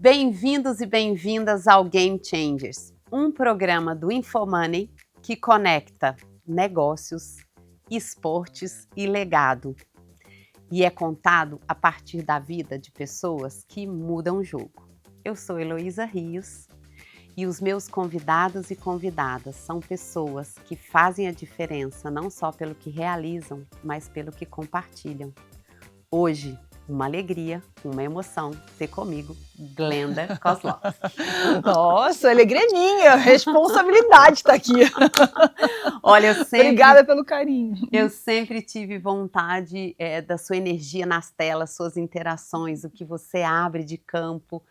Bem-vindos e bem-vindas ao Game Changers, um programa do InfoMoney que conecta negócios, esportes e legado. E é contado a partir da vida de pessoas que mudam o jogo. Eu sou Heloísa Rios e os meus convidados e convidadas são pessoas que fazem a diferença não só pelo que realizam, mas pelo que compartilham. Hoje, uma alegria, uma emoção ter comigo Glenda Kozlowski. Nossa, alegria é minha, responsabilidade está aqui. Olha, eu sempre... Obrigada pelo carinho. Eu sempre tive vontade da sua energia nas telas, suas interações, o que você abre de campo,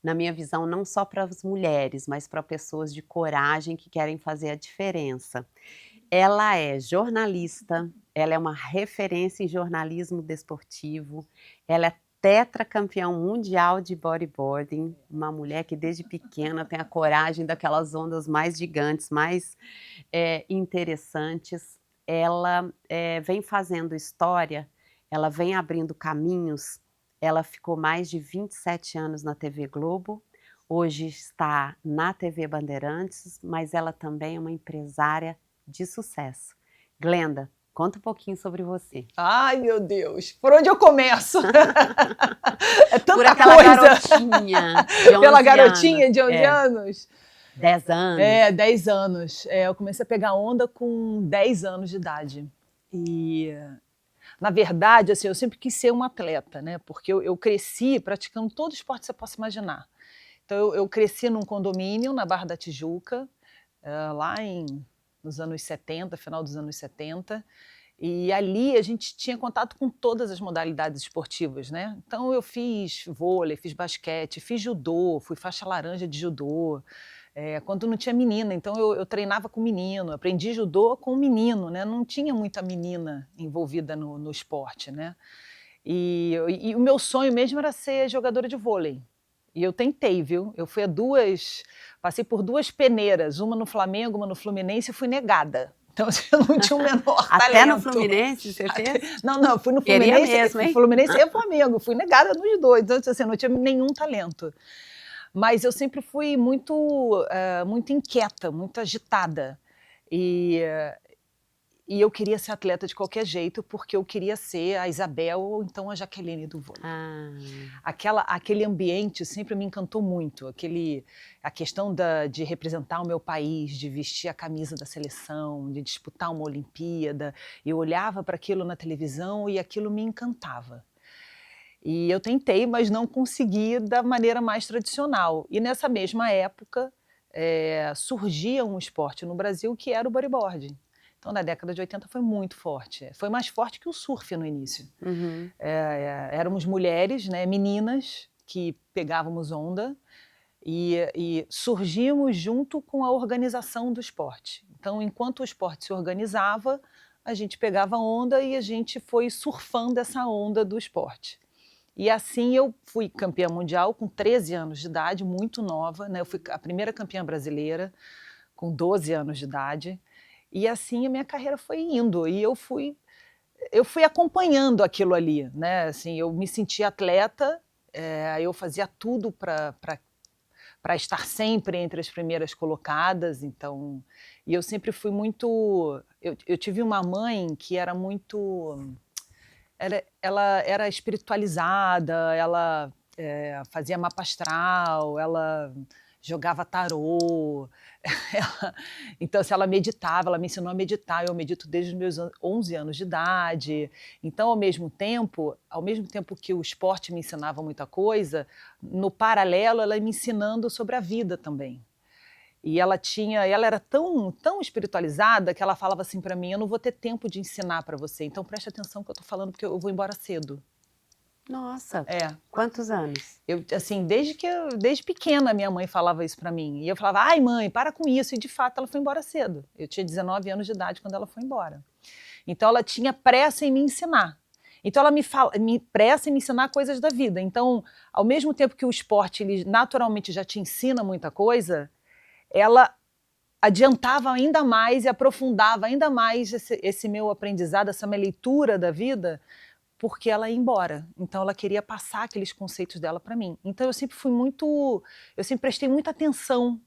na minha visão, não só para as mulheres, mas para pessoas de coragem que querem fazer a diferença. Ela é jornalista, ela é uma referência em jornalismo desportivo, ela é tetracampeã mundial de bodyboarding, uma mulher que desde pequena tem a coragem daquelas ondas mais gigantes, mais interessantes. Ela vem fazendo história, ela vem abrindo caminhos, ela ficou mais de 27 anos na TV Globo, hoje está na TV Bandeirantes, mas ela também é uma empresária de sucesso. Glenda, conta um pouquinho sobre você. Ai, meu Deus, por onde eu começo? É tanta por aquela coisa. Garotinha de 11 Pela garotinha anos. de 11 anos? 10 anos. 10 anos. Eu comecei a pegar onda com 10 anos de idade. E, na verdade, assim, eu sempre quis ser uma atleta, né? Porque eu cresci praticando todo esporte que você possa imaginar. Então, eu cresci num condomínio na Barra da Tijuca, lá nos anos 70, final dos anos 70, e ali a gente tinha contato com todas as modalidades esportivas, né? Então eu fiz vôlei, fiz basquete, fiz judô, fui faixa laranja de judô, quando não tinha menina, então eu treinava com menino, aprendi judô com menino, né? Não tinha muita menina envolvida no esporte, né? E o meu sonho mesmo era ser jogadora de vôlei. E eu tentei, viu? Eu fui passei por 2 peneiras, uma no Flamengo, uma no Fluminense, e fui negada. Então, eu não tinha o menor talento. Até no Fluminense você fez? Não, eu fui no Fluminense, mesmo, hein? Fluminense e Flamengo, fui negada nos dois, então assim, não tinha nenhum talento. Mas eu sempre fui muito inquieta, muito agitada. E eu queria ser atleta de qualquer jeito, porque eu queria ser a Isabel ou então a Jaqueline do vôlei. Aquele ambiente sempre me encantou muito, a questão de representar o meu país, de vestir a camisa da seleção, de disputar uma Olimpíada. Eu olhava para aquilo na televisão e aquilo me encantava. E eu tentei, mas não consegui da maneira mais tradicional. E nessa mesma época, surgia um esporte no Brasil que era o bodyboarding. Então, na década de 80 foi muito forte. Foi mais forte que o surf no início. Uhum. Éramos mulheres, né, meninas, que pegávamos onda e surgíamos junto com a organização do esporte. Então, enquanto o esporte se organizava, a gente pegava onda e a gente foi surfando essa onda do esporte. E assim eu fui campeã mundial com 13 anos de idade, muito nova, né? Eu fui a primeira campeã brasileira com 12 anos de idade. E assim a minha carreira foi indo, e eu fui acompanhando aquilo ali, né? Assim, eu me sentia atleta, eu fazia tudo para estar sempre entre as primeiras colocadas, então, e eu sempre fui muito... Eu tive uma mãe que era muito... Ela era espiritualizada, ela fazia mapa astral, ela jogava tarô, então, se ela meditava, ela me ensinou a meditar, eu medito desde os meus 11 anos de idade. Então, ao mesmo tempo que o esporte me ensinava muita coisa, no paralelo, ela me ensinando sobre a vida também. E ela era tão espiritualizada que ela falava assim para mim: eu não vou ter tempo de ensinar para você, então preste atenção que eu estou falando, porque eu vou embora cedo. Nossa, quantos anos? Desde pequena minha mãe falava isso para mim. E eu falava: ai mãe, para com isso. E de fato ela foi embora cedo. Eu tinha 19 anos de idade quando ela foi embora. Então ela tinha pressa em me ensinar. Então ela me pressa em me ensinar coisas da vida. Então, ao mesmo tempo que o esporte ele naturalmente já te ensina muita coisa, ela adiantava ainda mais e aprofundava ainda mais esse meu aprendizado, essa minha leitura da vida, porque ela ia embora. Então ela queria passar aqueles conceitos dela para mim. Então eu sempre prestei muita atenção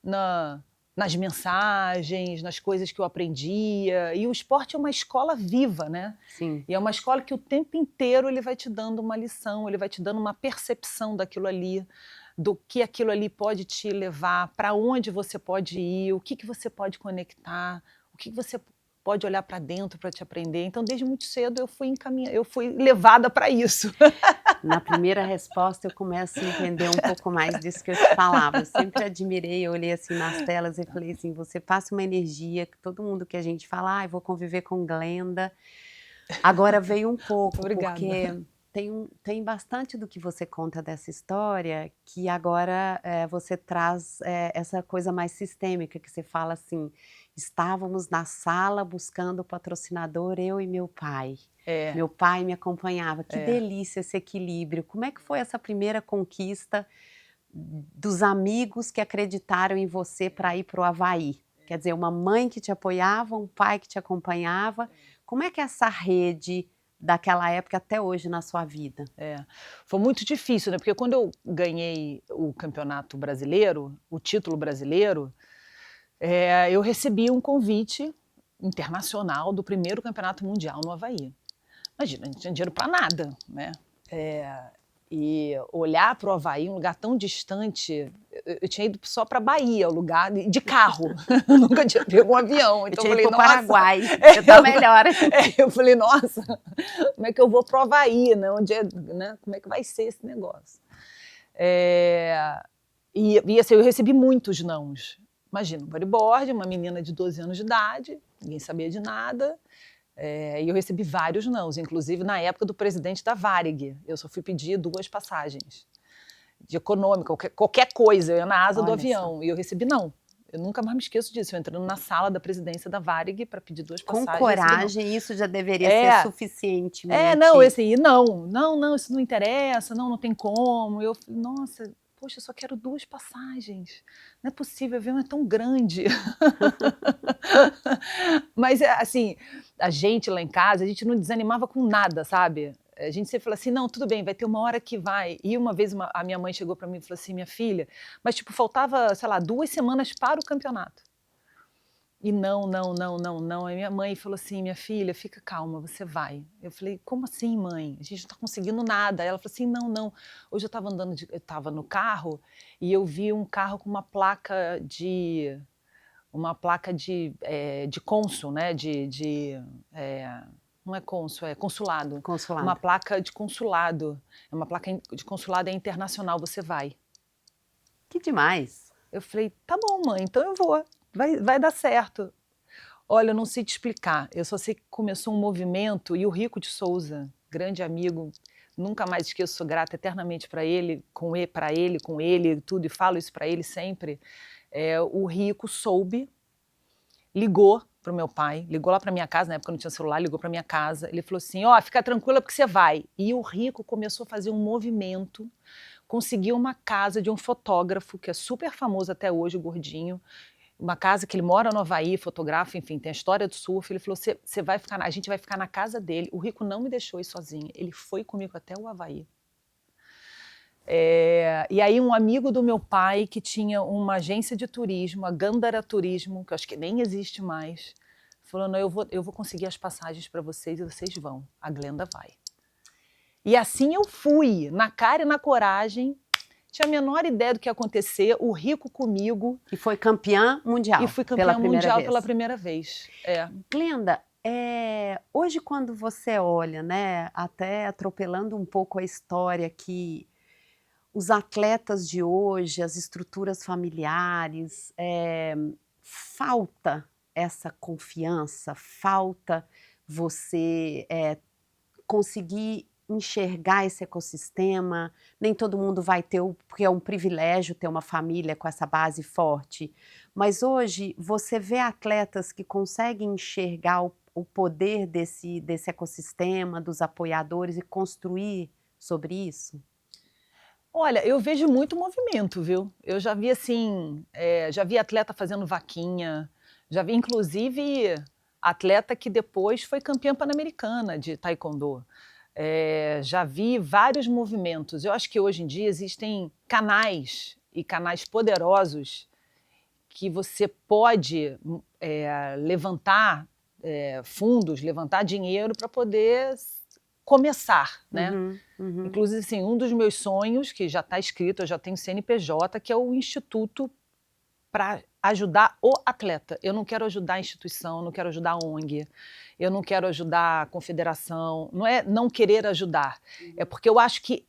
nas mensagens, nas coisas que eu aprendia. E o esporte é uma escola viva, né? Sim. E é uma escola que o tempo inteiro ele vai te dando uma lição, ele vai te dando uma percepção daquilo ali, do que aquilo ali pode te levar, para onde você pode ir, o que você pode conectar, o que você pode olhar para dentro para te aprender. Então, desde muito cedo, eu fui levada para isso. Na primeira resposta, eu começo a entender um pouco mais disso que eu te falava. Eu sempre admirei, eu olhei assim nas telas e falei assim, você passa uma energia que todo mundo que a gente fala, eu vou conviver com Glenda. Agora veio um pouco, Obrigada. porque tem bastante do que você conta dessa história que agora você traz essa coisa mais sistêmica, que você fala assim, estávamos na sala buscando patrocinador, eu e meu pai. Meu pai me acompanhava, que delícia esse equilíbrio. Como é que foi essa primeira conquista dos amigos que acreditaram em você para ir para o Havaí? Quer dizer, uma mãe que te apoiava, um pai que te acompanhava. Como é que é essa rede daquela época até hoje na sua vida? Foi muito difícil, né? Porque quando eu ganhei o campeonato brasileiro, o título brasileiro, eu recebi um convite internacional do primeiro campeonato mundial no Havaí. Imagina, não tinha dinheiro para nada, né? E olhar para o Havaí, um lugar tão distante, eu tinha ido só para Bahia, o lugar de carro, nunca tinha pego um avião. Então eu tinha ido para o Paraguai, você tá melhor. Eu falei, nossa, como é que eu vou para o Havaí, né? Como é que vai ser esse negócio? E assim, eu recebi muitos nãos. Imagina, um bodyboard, uma menina de 12 anos de idade, ninguém sabia de nada. E eu recebi vários nãos, inclusive na época do presidente da Varig. Eu só fui pedir 2 passagens de econômica, qualquer coisa, eu ia na asa do avião, e eu recebi não. Eu nunca mais me esqueço disso, eu entrando na sala da presidência da Varig para pedir 2 passagens. Com coragem, isso já deveria ser suficiente. Não, assim, não, isso não interessa, não tem como. Eu falei, nossa, poxa, eu só quero 2 passagens. Não é possível, o avião é tão grande. Mas, assim, a gente lá em casa, a gente não desanimava com nada, sabe? A gente sempre fala assim, não, tudo bem, vai ter uma hora que vai. E uma vez a minha mãe chegou para mim e falou assim, minha filha, mas tipo, faltava, sei lá, 2 semanas para o campeonato. E não. Aí minha mãe falou assim, minha filha, fica calma, você vai. Eu falei, como assim, mãe? A gente não está conseguindo nada. Ela falou assim, não. Hoje eu estava no carro e eu vi um carro com uma placa de cônsul, né? Não é cônsul, é consulado. Consulado. Uma placa de consulado. Uma placa de consulado internacional, você vai. Que demais. Eu falei, tá bom, mãe, então eu vou. Vai dar certo. Olha, eu não sei te explicar. Eu só sei que começou um movimento e o Rico de Souza, grande amigo, nunca mais esqueço, sou grata eternamente para ele, com ele, tudo, e falo isso para ele sempre. O Rico soube, ligou para o meu pai, ligou lá para minha casa, na época não tinha celular, ligou para minha casa, ele falou assim, fica tranquila porque você vai. E o Rico começou a fazer um movimento, conseguiu uma casa de um fotógrafo, que é super famoso até hoje, o Gordinho, uma casa que ele mora no Havaí, fotografa, enfim, tem a história do surf. Ele falou, a gente vai ficar na casa dele. O Rico não me deixou ir sozinha, ele foi comigo até o Havaí. E aí um amigo do meu pai, que tinha uma agência de turismo, a Gandara Turismo, que eu acho que nem existe mais, falou, não, eu vou conseguir as passagens para vocês e vocês vão, a Glenda vai. E assim eu fui, na cara e na coragem, tinha a menor ideia do que ia acontecer, o Rico comigo. E foi campeã mundial. E fui campeã mundial pela primeira vez. Glenda, hoje quando você olha, né, até atropelando um pouco a história que os atletas de hoje, as estruturas familiares, falta essa confiança, falta você conseguir enxergar esse ecossistema, nem todo mundo vai ter, porque é um privilégio ter uma família com essa base forte, mas hoje você vê atletas que conseguem enxergar o poder desse ecossistema, dos apoiadores e construir sobre isso? Olha, eu vejo muito movimento, viu? Eu já vi assim, já vi atleta fazendo vaquinha, já vi inclusive atleta que depois foi campeã pan-americana de taekwondo. já vi vários movimentos. Eu acho que hoje em dia existem canais e canais poderosos que você pode levantar fundos, levantar dinheiro para poder começar, né? Inclusive, assim, um dos meus sonhos, que já está escrito, eu já tenho CNPJ, que é o Instituto para ajudar o atleta. Eu não quero ajudar a instituição, eu não quero ajudar a ONG, eu não quero ajudar a confederação, não é não querer ajudar, é porque eu acho que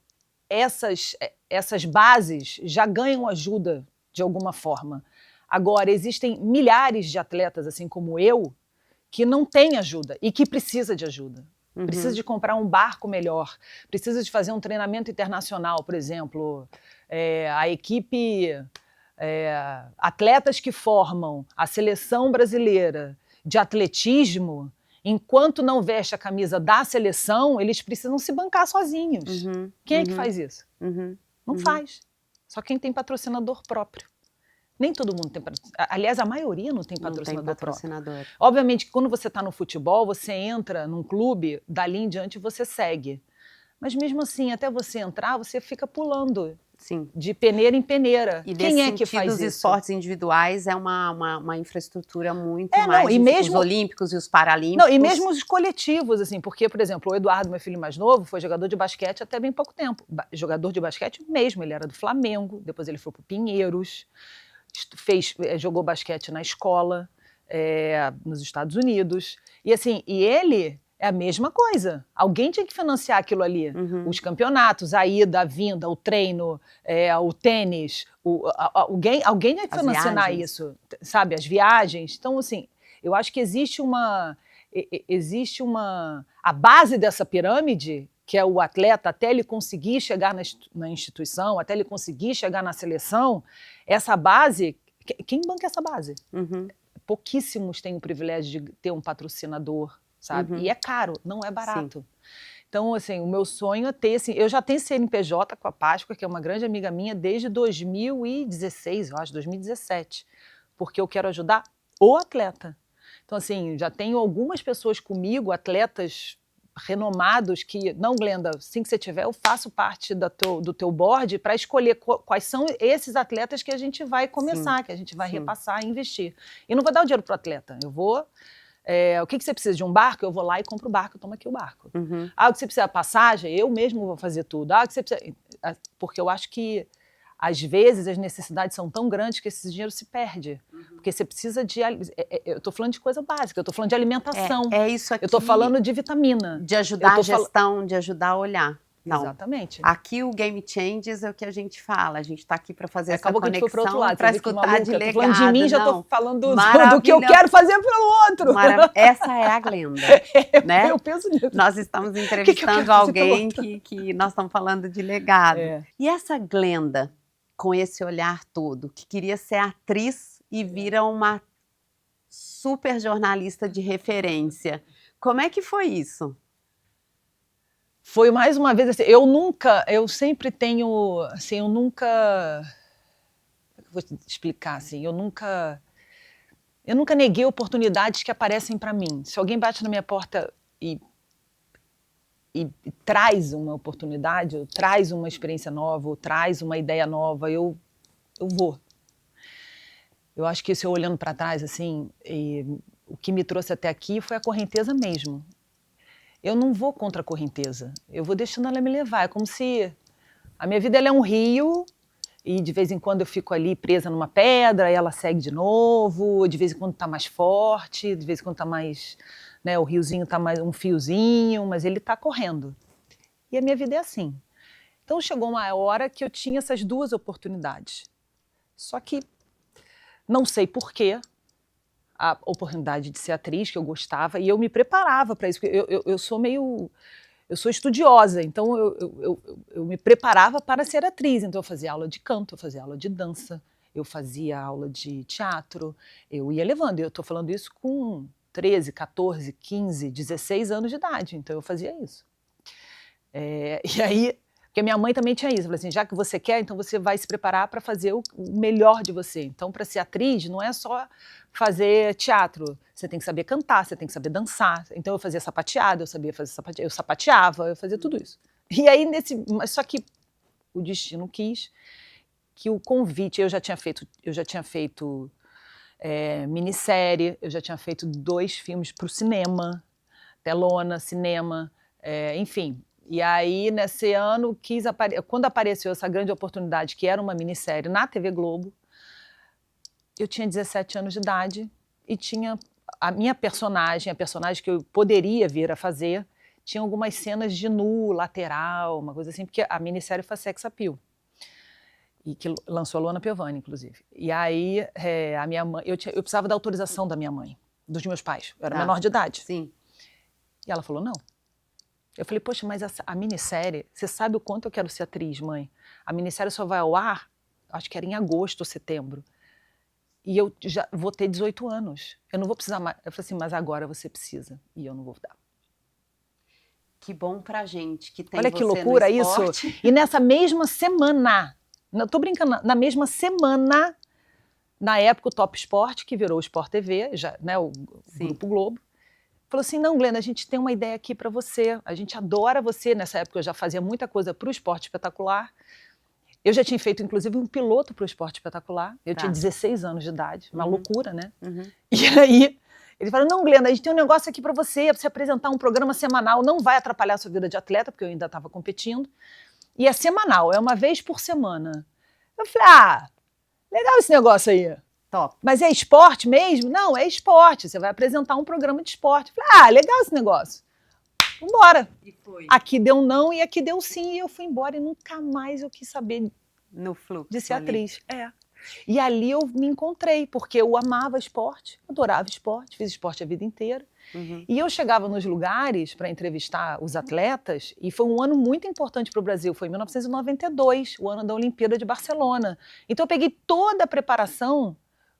essas bases já ganham ajuda de alguma forma. Agora, existem milhares de atletas, assim como eu, que não têm ajuda e que precisa de ajuda. Precisa de comprar um barco melhor, precisa de fazer um treinamento internacional, por exemplo. A equipe, atletas que formam a seleção brasileira de atletismo, enquanto não veste a camisa da seleção, eles precisam se bancar sozinhos. Quem é que faz isso? Não faz. Só quem tem patrocinador próprio. Nem todo mundo tem patrocinador. Aliás, a maioria não tem patrocinador próprio. Obviamente que quando você está no futebol, você entra num clube, dali em diante você segue. Mas mesmo assim, até você entrar, você fica pulando. Sim. De peneira em peneira. E quem é que faz isso? Os esportes individuais é uma infraestrutura muito mais... e mesmo os olímpicos e os paralímpicos. Não, e mesmo os coletivos, assim, porque, por exemplo, o Eduardo, meu filho mais novo, foi jogador de basquete até bem pouco tempo. Jogador de basquete mesmo, ele era do Flamengo, depois ele foi pro Pinheiros, jogou basquete na escola, nos Estados Unidos. E assim, ele... É a mesma coisa. Alguém tinha que financiar aquilo ali. Os campeonatos, a ida, a vinda, o treino, o tênis. Alguém tinha que financiar isso, sabe? As viagens. Então, assim, eu acho que existe a base dessa pirâmide, que é o atleta, até ele conseguir chegar na instituição, até ele conseguir chegar na seleção, essa base, quem banca essa base? Pouquíssimos têm o privilégio de ter um patrocinador, sabe? E é caro, não é barato. Sim. Então, assim, o meu sonho é ter, assim, eu já tenho CNPJ com a Páscoa, que é uma grande amiga minha, desde 2016, eu acho, 2017, porque eu quero ajudar o atleta. Então, assim, já tenho algumas pessoas comigo, atletas renomados, que, não, Glenda, assim que você tiver, eu faço parte do teu board para escolher quais são esses atletas que a gente vai começar, que a gente vai repassar e investir. E não vou dar o dinheiro para o atleta, eu vou... o que você precisa de um barco? Eu vou lá e compro o barco, toma aqui o barco. O que você precisa de passagem? Eu mesmo vou fazer tudo. O que você precisa... Porque eu acho que, às vezes, as necessidades são tão grandes que esse dinheiro se perde. Porque você precisa de... eu estou falando de coisa básica, eu estou falando de alimentação. É isso aqui. Eu estou falando de vitamina. De ajudar a gestão, de ajudar a olhar. Não. Exatamente. Aqui o Game Changers é o que a gente fala. A gente está aqui para fazer essa conexão, para escutar de legado. Falando de mim, já estou falando do que eu quero fazer pelo outro. Essa é a Glenda. Né? Eu penso nisso. Nós estamos entrevistando alguém que nós estamos falando de legado. E essa Glenda, com esse olhar todo, que queria ser atriz e vira uma super jornalista de referência. Como é que foi isso? Foi mais uma vez assim, eu sempre tenho, assim, eu nunca, vou te explicar assim, eu nunca neguei oportunidades que aparecem para mim. Se alguém bate na minha porta e traz uma oportunidade, ou traz uma experiência nova, ou traz uma ideia nova, eu vou. Eu acho que isso, eu olhando para trás, assim, o que me trouxe até aqui foi a correnteza mesmo. Eu não vou contra a correnteza, eu vou deixando ela me levar. É como se a minha vida ela é um rio e de vez em quando eu fico ali presa numa pedra e ela segue de novo, de vez em quando está mais forte, de vez em quando está mais... Né, o riozinho está mais um fiozinho, mas ele está correndo. E a minha vida é assim. Então chegou uma hora que eu tinha essas duas oportunidades. Só que não sei por quê, a oportunidade de ser atriz, que eu gostava, e eu me preparava para isso, porque eu sou estudiosa, então eu me preparava para ser atriz, então eu fazia aula de canto, eu fazia aula de dança, eu fazia aula de teatro, eu ia levando, eu estou falando isso com 13, 14, 15, 16 anos de idade, então eu fazia isso. E aí, Porque a minha mãe também tinha isso, falou assim, já que você quer, então você vai se preparar para fazer o melhor de você. Então, para ser atriz, não é só fazer teatro, você tem que saber cantar, você tem que saber dançar. Então eu fazia sapateado, eu sabia fazer sapateado, eu sapateava, eu fazia tudo isso. E aí, só que o destino quis que o convite, eu já tinha feito minissérie, eu já tinha feito 2 filmes para o cinema, telona, cinema, enfim. E aí, nesse ano, quando apareceu essa grande oportunidade, que era uma minissérie na TV Globo, eu tinha 17 anos de idade e tinha a minha personagem, a personagem que eu poderia vir a fazer, tinha algumas cenas de nu, lateral, uma coisa assim, porque a minissérie foi Sex Appeal. E que lançou a Luana Piovani, inclusive. E aí, a minha mãe, eu precisava da autorização da minha mãe, dos meus pais. Eu era menor de idade. Sim. E ela falou, não. Eu falei, poxa, mas a minissérie, você sabe o quanto eu quero ser atriz, mãe? A minissérie só vai ao ar, acho que era em agosto ou setembro. E eu já vou ter 18 anos. Eu não vou precisar mais. Eu falei assim, mas agora você precisa. E eu não vou dar. Que bom pra gente que tem Olha você que loucura no isso. esporte. E nessa mesma semana, não tô brincando, na mesma semana, na época o Top Sport, que virou o Sport TV, já, né, o Grupo Globo, falou assim, não, Glenda, a gente tem uma ideia aqui para você, a gente adora você. Nessa época eu já fazia muita coisa para o Esporte Espetacular. Eu já tinha feito, inclusive, um piloto para o Esporte Espetacular. Eu tinha 16 anos de idade, uma loucura, né? E aí, ele falou, não, Glenda, a gente tem um negócio aqui para você apresentar um programa semanal, não vai atrapalhar a sua vida de atleta, porque eu ainda estava competindo. E é semanal, é uma vez por semana. Eu falei, legal esse negócio aí. Top. Mas é esporte mesmo? Não, é esporte, você vai apresentar um programa de esporte. Eu falei, legal esse negócio. Vambora. E foi. Aqui deu não e aqui deu sim, e eu fui embora e nunca mais eu quis saber no fluxo de ser atriz. E ali eu me encontrei, porque eu amava esporte, adorava esporte, fiz esporte a vida inteira. E eu chegava nos lugares para entrevistar os atletas, e foi um ano muito importante para o Brasil, foi em 1992, o ano da Olimpíada de Barcelona. Então eu peguei toda a preparação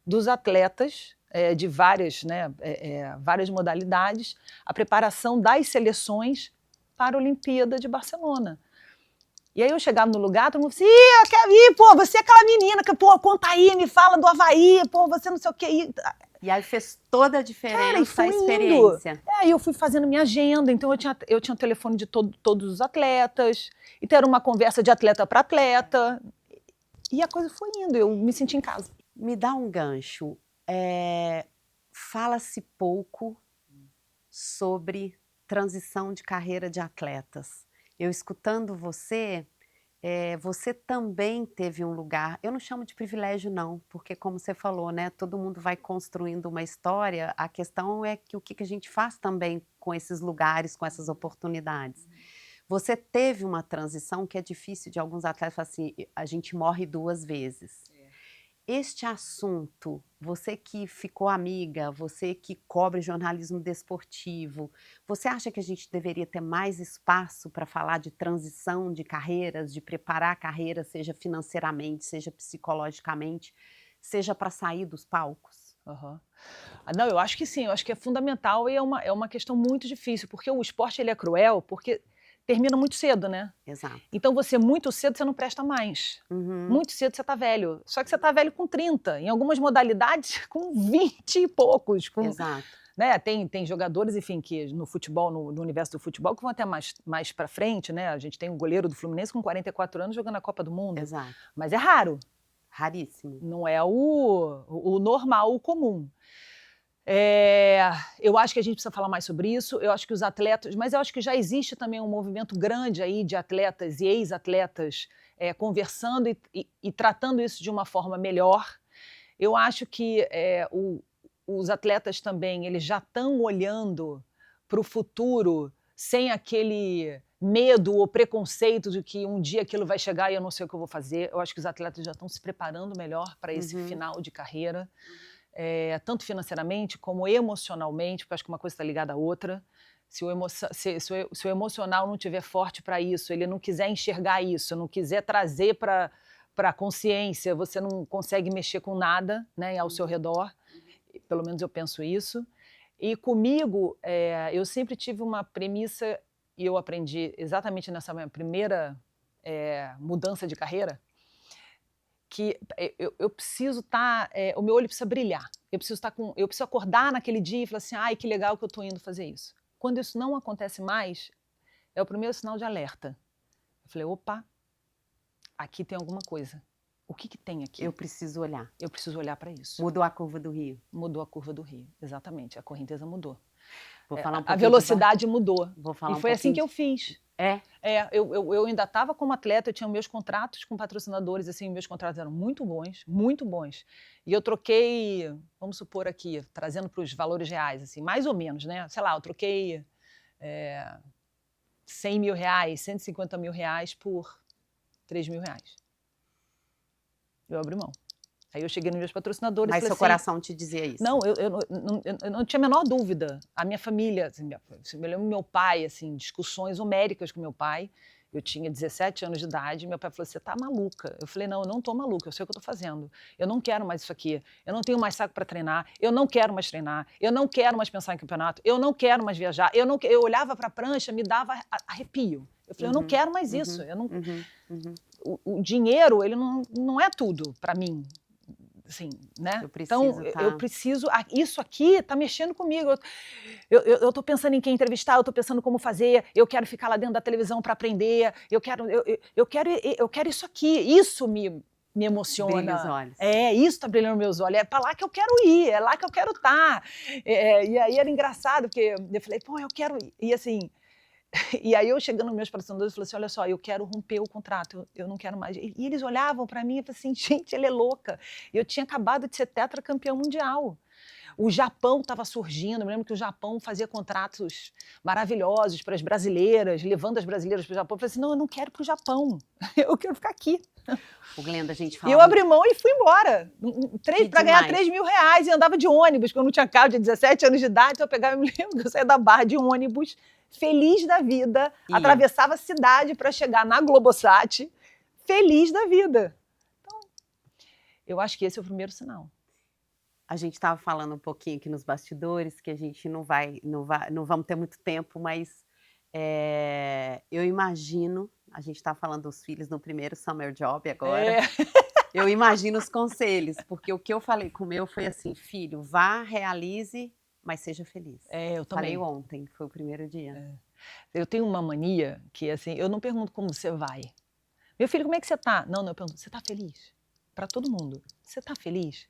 dos atletas, de várias modalidades, a preparação das seleções para a Olimpíada de Barcelona. E aí eu chegava no lugar, todo mundo assim, eu quero ir, pô, você é aquela menina que, pô, conta aí, me fala do Havaí, pô, você não sei o quê. E aí fez toda a diferença a experiência. Indo. Aí eu fui fazendo minha agenda, então eu tinha o telefone de todos os atletas, então era uma conversa de atleta para atleta, e a coisa foi indo, eu me senti em casa. Me dá um gancho. Fala-se pouco sobre transição de carreira de atletas. Eu escutando você, você também teve um lugar, eu não chamo de privilégio não, porque como você falou, né, todo mundo vai construindo uma história, a questão é que o que a gente faz também com esses lugares, com essas oportunidades. Você teve uma transição que é difícil de alguns atletas, assim, a gente morre 2 vezes. Este assunto, você que ficou amiga, você que cobre jornalismo desportivo, você acha que a gente deveria ter mais espaço para falar de transição de carreiras, de preparar a carreira, seja financeiramente, seja psicologicamente, seja para sair dos palcos? Não, eu acho que sim, eu acho que é fundamental e é uma questão muito difícil, porque o esporte ele é cruel, porque termina muito cedo, né? Exato. Então você muito cedo você não presta mais. Muito cedo você tá velho. Só que você tá velho com 30. Em algumas modalidades com 20 e poucos. Exato. Né? Tem jogadores, enfim, que no futebol, no universo do futebol, que vão até mais para frente, né? A gente tem um goleiro do Fluminense com 44 anos jogando a Copa do Mundo. Exato. Mas é raro. Raríssimo. Não é o normal, o comum. Eu acho que a gente precisa falar mais sobre isso, eu acho que os atletas, mas eu acho que já existe também um movimento grande aí de atletas e ex-atletas conversando e tratando isso de uma forma melhor. Eu acho que os atletas também, eles já estão olhando para o futuro sem aquele medo ou preconceito de que um dia aquilo vai chegar e eu não sei o que eu vou fazer. Eu acho que os atletas já estão se preparando melhor para esse final de carreira. Tanto financeiramente como emocionalmente, porque acho que uma coisa está ligada à outra. Se o emocional não estiver forte para isso, ele não quiser enxergar isso, não quiser trazer para a consciência, você não consegue mexer com nada, né, ao seu redor. Pelo menos eu penso isso. E comigo, eu sempre tive uma premissa, e eu aprendi exatamente nessa minha primeira mudança de carreira, que eu preciso estar, o meu olho precisa brilhar. Eu preciso acordar naquele dia e falar assim, ai, que legal que eu estou indo fazer isso. Quando isso não acontece mais, é o primeiro sinal de alerta. Eu falei, opa, aqui tem alguma coisa. O que tem aqui? Eu preciso olhar. Eu preciso olhar para isso. Mudou a curva do rio. Mudou a curva do rio, exatamente. A correnteza mudou. Vou falar a velocidade mudou. Vou falar e foi assim que eu fiz. Eu ainda estava como atleta, eu tinha meus contratos com patrocinadores, assim, meus contratos eram muito bons, muito bons. E eu troquei, vamos supor aqui, trazendo para os valores reais, assim, mais ou menos, né? Sei lá, eu troquei 100 mil reais, 150 mil reais por 3 mil reais. Eu abri mão. Aí eu cheguei nos meus patrocinadores. Mas seu coração te dizia isso? Não, eu não tinha a menor dúvida. A minha família, assim, eu me lembro do meu pai, assim, discussões homéricas com meu pai. Eu tinha 17 anos de idade, meu pai falou, você tá maluca. Eu falei, não, eu não tô maluca, eu sei o que eu tô fazendo. Eu não quero mais isso aqui, eu não tenho mais saco para treinar, eu não quero mais treinar, eu não quero mais pensar em campeonato, eu não quero mais viajar. Eu olhava para a prancha, me dava arrepio. Eu falei, eu não quero mais isso. Eu não... O dinheiro, ele não é tudo para mim. Assim, né? Eu preciso, isso aqui está mexendo comigo. Eu estou pensando em quem entrevistar, eu estou pensando como fazer, eu quero ficar lá dentro da televisão para aprender, eu quero isso aqui, isso me emociona. Brilha os olhos. Isso está brilhando meus olhos, é para lá que eu quero ir, é lá que eu quero estar. E aí era engraçado, porque eu falei, pô, eu quero ir. E assim, e aí eu chegando nos meus patrocinadores e falei assim, olha só, eu quero romper o contrato, eu não quero mais. E eles olhavam para mim e falavam assim, gente, ela é louca. Eu tinha acabado de ser tetracampeão mundial. O Japão estava surgindo, eu me lembro que o Japão fazia contratos maravilhosos para as brasileiras, levando as brasileiras para o Japão. Eu falei assim, não, eu não quero ir para o Japão, eu quero ficar aqui. O Glenda, a gente fala. E eu abri mão e fui embora, para ganhar 3 mil reais, e andava de ônibus, porque eu não tinha carro, tinha 17 anos de idade, eu pegava, eu me lembro que eu saía da barra de ônibus, feliz da vida, atravessava a cidade para chegar na Globosat, feliz da vida. Então, eu acho que esse é o primeiro sinal. A gente estava falando um pouquinho aqui nos bastidores, que a gente não vamos ter muito tempo, mas eu imagino, a gente está falando dos filhos no primeiro summer job agora, eu imagino os conselhos, porque o que eu falei com o meu foi assim, filho, vá, realize, mas seja feliz. Eu também. Falei ontem, foi o primeiro dia. Eu tenho uma mania que, assim, eu não pergunto como você vai. Meu filho, como é que você tá? Não, eu pergunto, você tá feliz? Para todo mundo, você tá feliz?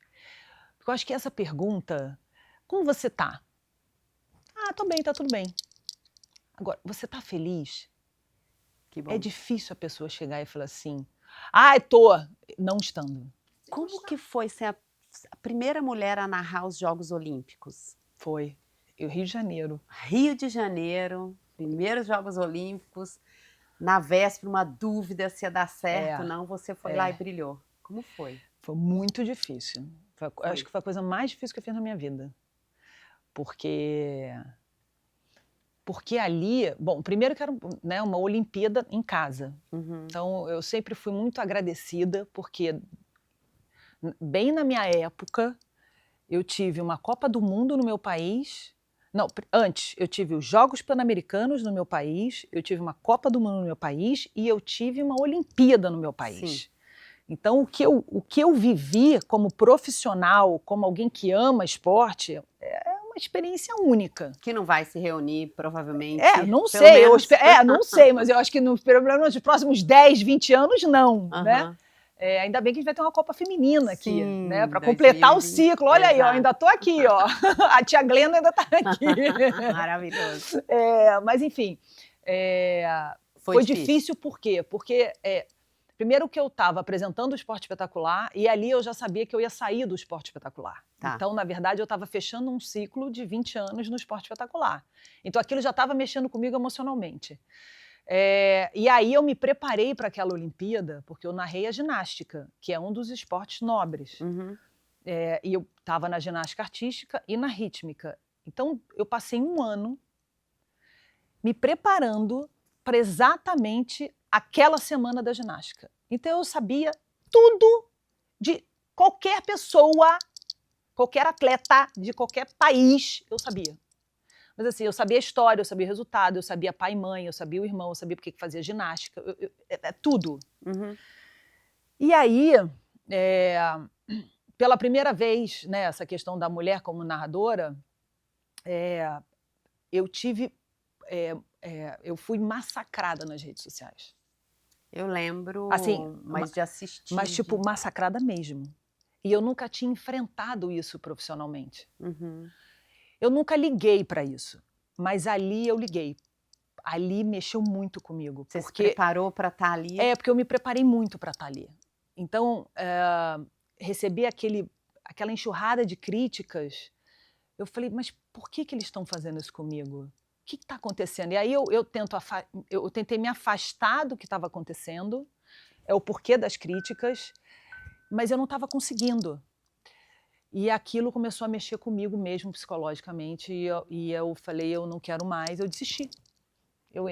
Porque eu acho que essa pergunta, como você tá? Ah, tô bem, tá tudo bem. Agora, você tá feliz? Que bom. É difícil a pessoa chegar e falar assim, ah, tô, não estando. Como que foi ser a primeira mulher a narrar os Jogos Olímpicos? Foi. Rio de Janeiro. Rio de Janeiro, primeiros Jogos Olímpicos, na véspera, uma dúvida se ia dar certo ou não, você foi lá e brilhou. Como foi? Foi muito difícil. Acho que foi a coisa mais difícil que eu fiz na minha vida. Porque ali, bom, primeiro que era, né, uma Olimpíada em casa. Então, eu sempre fui muito agradecida, porque bem na minha época, eu tive uma Copa do Mundo no meu país. Não, antes, eu tive os Jogos Pan-Americanos no meu país, eu tive uma Copa do Mundo no meu país e eu tive uma Olimpíada no meu país. Sim. Então, o que eu vivi como profissional, como alguém que ama esporte, é uma experiência única. Que não vai se reunir, provavelmente. Não sei. Não sei, mas eu acho que nos próximos 10, 20 anos, não, né? Ainda bem que a gente vai ter uma Copa Feminina aqui, sim, né? Para completar o ciclo. Olha aí, ó, ainda tô aqui, ó. A tia Glenda ainda tá aqui. Maravilhoso. Mas, enfim, foi difícil por quê? Porque, primeiro que eu estava apresentando o Esporte Espetacular e ali eu já sabia que eu ia sair do Esporte Espetacular. Tá. Então, na verdade, eu estava fechando um ciclo de 20 anos no Esporte Espetacular. Então, aquilo já estava mexendo comigo emocionalmente. E aí eu me preparei para aquela Olimpíada, porque eu narrei a ginástica, que é um dos esportes nobres. E eu estava na ginástica artística e na rítmica. Então, eu passei um ano me preparando para exatamente aquela semana da ginástica. Então, eu sabia tudo de qualquer pessoa, qualquer atleta de qualquer país, eu sabia. Mas assim, eu sabia a história, eu sabia o resultado, eu sabia pai e mãe, eu sabia o irmão, eu sabia porque que fazia ginástica, tudo. Uhum. E aí, pela primeira vez, né, essa questão da mulher como narradora, eu tive, eu fui massacrada nas redes sociais. Eu lembro, Assim, mas de assistir. Mas tipo, massacrada mesmo. E eu nunca tinha enfrentado isso profissionalmente. Uhum. Eu nunca liguei para isso, mas ali eu liguei. Ali mexeu muito comigo. Você porque se preparou para estar ali? Porque eu me preparei muito para estar ali. Então, receber aquela enxurrada de críticas, eu falei, mas por que eles estão fazendo isso comigo? O que está acontecendo? E aí eu tentei me afastar do que estava acontecendo, o porquê das críticas, mas eu não estava conseguindo. E aquilo começou a mexer comigo mesmo psicologicamente, e eu falei, eu não quero mais, eu desisti.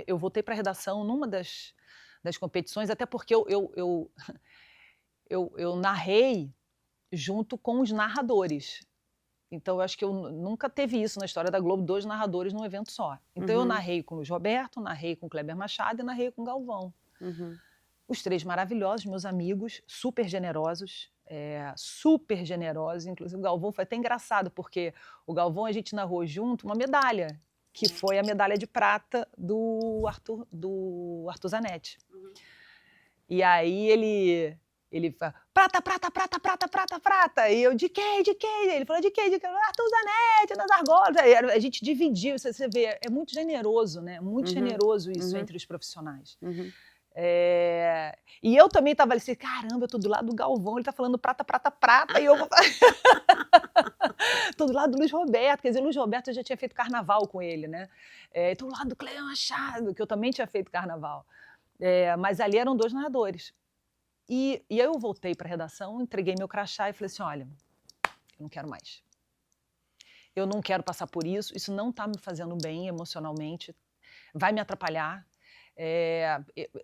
Eu voltei para a redação numa das competições, até porque eu narrei junto com os narradores. Então, eu acho que eu nunca teve isso na história da Globo, 2 narradores num evento só. Então, eu narrei com o Luiz Roberto, narrei com o Kleber Machado e narrei com o Galvão. Uhum. Os 3 maravilhosos, meus amigos, super generosos, inclusive o Galvão foi até engraçado, porque o Galvão a gente narrou junto uma medalha, que foi a medalha de prata do Arthur Zanetti. Uhum. E aí ele fala, prata, prata, prata, prata, prata, prata. E eu, de quem? De quem? Ele falou, de quem? De quem? Arthur Zanetti, nas argolas. Aí a gente dividiu, você vê, é muito generoso, né? Muito generoso isso entre os profissionais. Uhum. E eu também estava assim, caramba, eu tô do lado do Galvão, ele tá falando prata, prata, prata, e eu vou tô do lado do Luiz Roberto, quer dizer, o Luiz Roberto eu já tinha feito carnaval com ele, né? Tô do lado do Cleio Machado, que eu também tinha feito carnaval. Mas ali eram 2 narradores. E aí eu voltei para a redação, entreguei meu crachá e falei assim, olha, eu não quero mais. Eu não quero passar por isso não está me fazendo bem emocionalmente, vai me atrapalhar.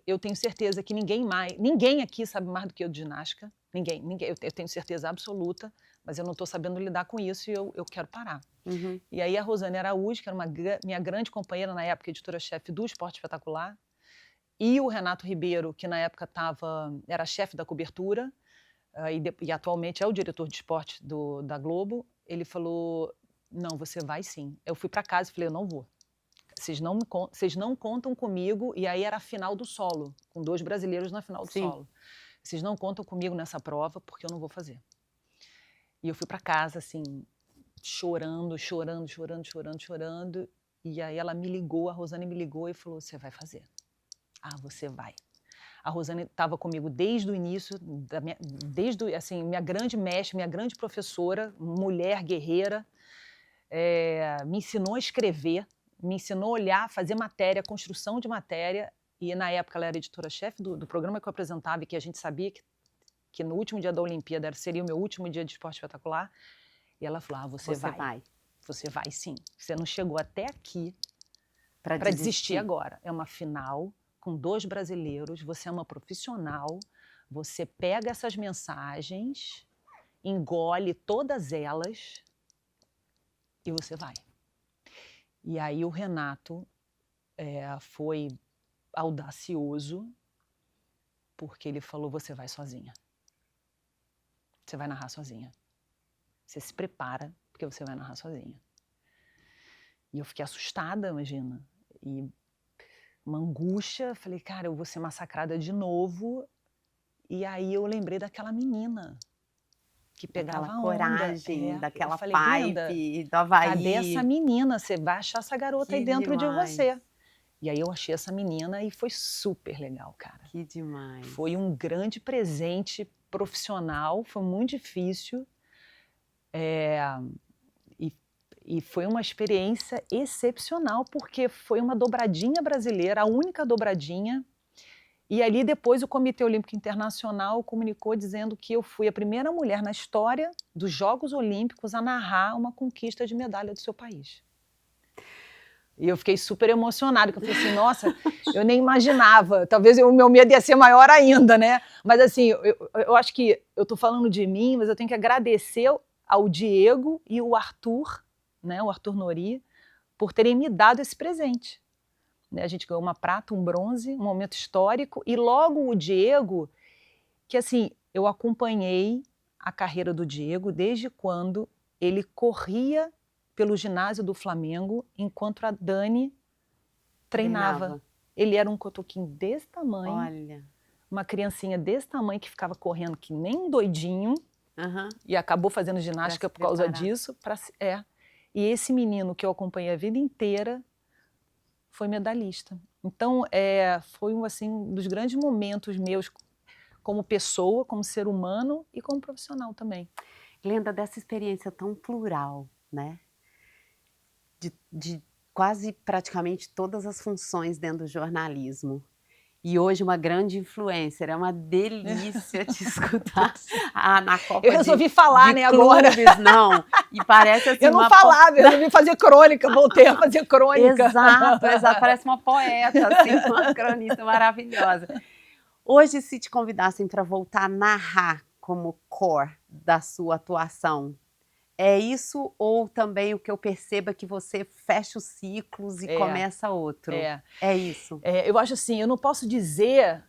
Eu tenho certeza que ninguém aqui sabe mais do que eu de ginástica, ninguém, eu tenho certeza absoluta, mas eu não estou sabendo lidar com isso e eu quero parar. Uhum. E aí a Rosane Araújo, que era minha grande companheira na época, editora-chefe do Esporte Espetacular, e o Renato Ribeiro, que na época era chefe da cobertura, e atualmente é o diretor de esporte da Globo, ele falou, não, você vai sim. Eu fui para casa e falei, eu não vou. Vocês não contam comigo, e aí era a final do solo, com 2 brasileiros na final do solo. Vocês não contam comigo nessa prova, porque eu não vou fazer. E eu fui para casa, assim, chorando, chorando, chorando, chorando, chorando, e aí ela me ligou, a Rosane me ligou e falou, você vai fazer. Ah, você vai. A Rosane estava comigo desde o início, assim, minha grande mestre, minha grande professora, mulher guerreira, me ensinou a escrever, me ensinou a olhar, fazer matéria, construção de matéria, e na época ela era editora-chefe do programa que eu apresentava e que a gente sabia que no último dia da Olimpíada seria o meu último dia de Esporte Espetacular, e ela falou, você vai. Você vai sim, você não chegou até aqui para desistir agora, é uma final com 2 brasileiros, você é uma profissional, você pega essas mensagens, engole todas elas e você vai. E aí o Renato foi audacioso, porque ele falou, você vai sozinha. Você vai narrar sozinha. Você se prepara, porque você vai narrar sozinha. E eu fiquei assustada, imagina. E uma angústia, falei, cara, eu vou ser massacrada de novo. E aí eu lembrei daquela menina que pegava aquela onda. coragem, daquela falei, pipe do Havaí. Cadê essa menina? Você vai achar essa garota aí dentro demais. de você. E aí eu achei essa menina e foi super legal, cara. Que demais. Foi um grande presente profissional, foi muito difícil. E foi uma experiência excepcional, porque foi uma dobradinha brasileira, a única dobradinha. E ali depois o Comitê Olímpico Internacional comunicou dizendo que eu fui a primeira mulher na história dos Jogos Olímpicos a narrar uma conquista de medalha do seu país. E eu fiquei super emocionada, porque eu falei assim, nossa, eu nem imaginava, talvez o meu medo ia ser maior ainda, né? Mas assim, eu acho que eu tô falando de mim, mas eu tenho que agradecer ao Diego e o Arthur, né, o Arthur Nori, por terem me dado esse presente. Né? A gente ganhou uma prata, um bronze, um momento histórico, e logo o Diego, que assim, eu acompanhei a carreira do Diego desde quando ele corria pelo ginásio do Flamengo, enquanto a Dani treinava. Ele era um cotoquinho desse tamanho, Olha. Uma criancinha desse tamanho que ficava correndo que nem um doidinho, e acabou fazendo ginástica por causa disso. E esse menino que eu acompanhei a vida inteira foi medalhista. Então, foi assim, um dos grandes momentos meus como pessoa, como ser humano e como profissional também. Glenda, dessa experiência tão plural, né? De quase praticamente todas as funções dentro do jornalismo. E hoje uma grande influencer, é uma delícia te escutar na Copa eu resolvi falar, né, agora. Não, e parece assim eu não falava, eu resolvi fazer crônica, voltei a fazer crônica. Exato, parece uma poeta, assim, uma cronista maravilhosa. Hoje, se te convidassem para voltar a narrar como core da sua atuação, é isso ou também o que eu percebo é que você fecha os ciclos e começa outro? É isso? Eu acho assim, eu não posso dizer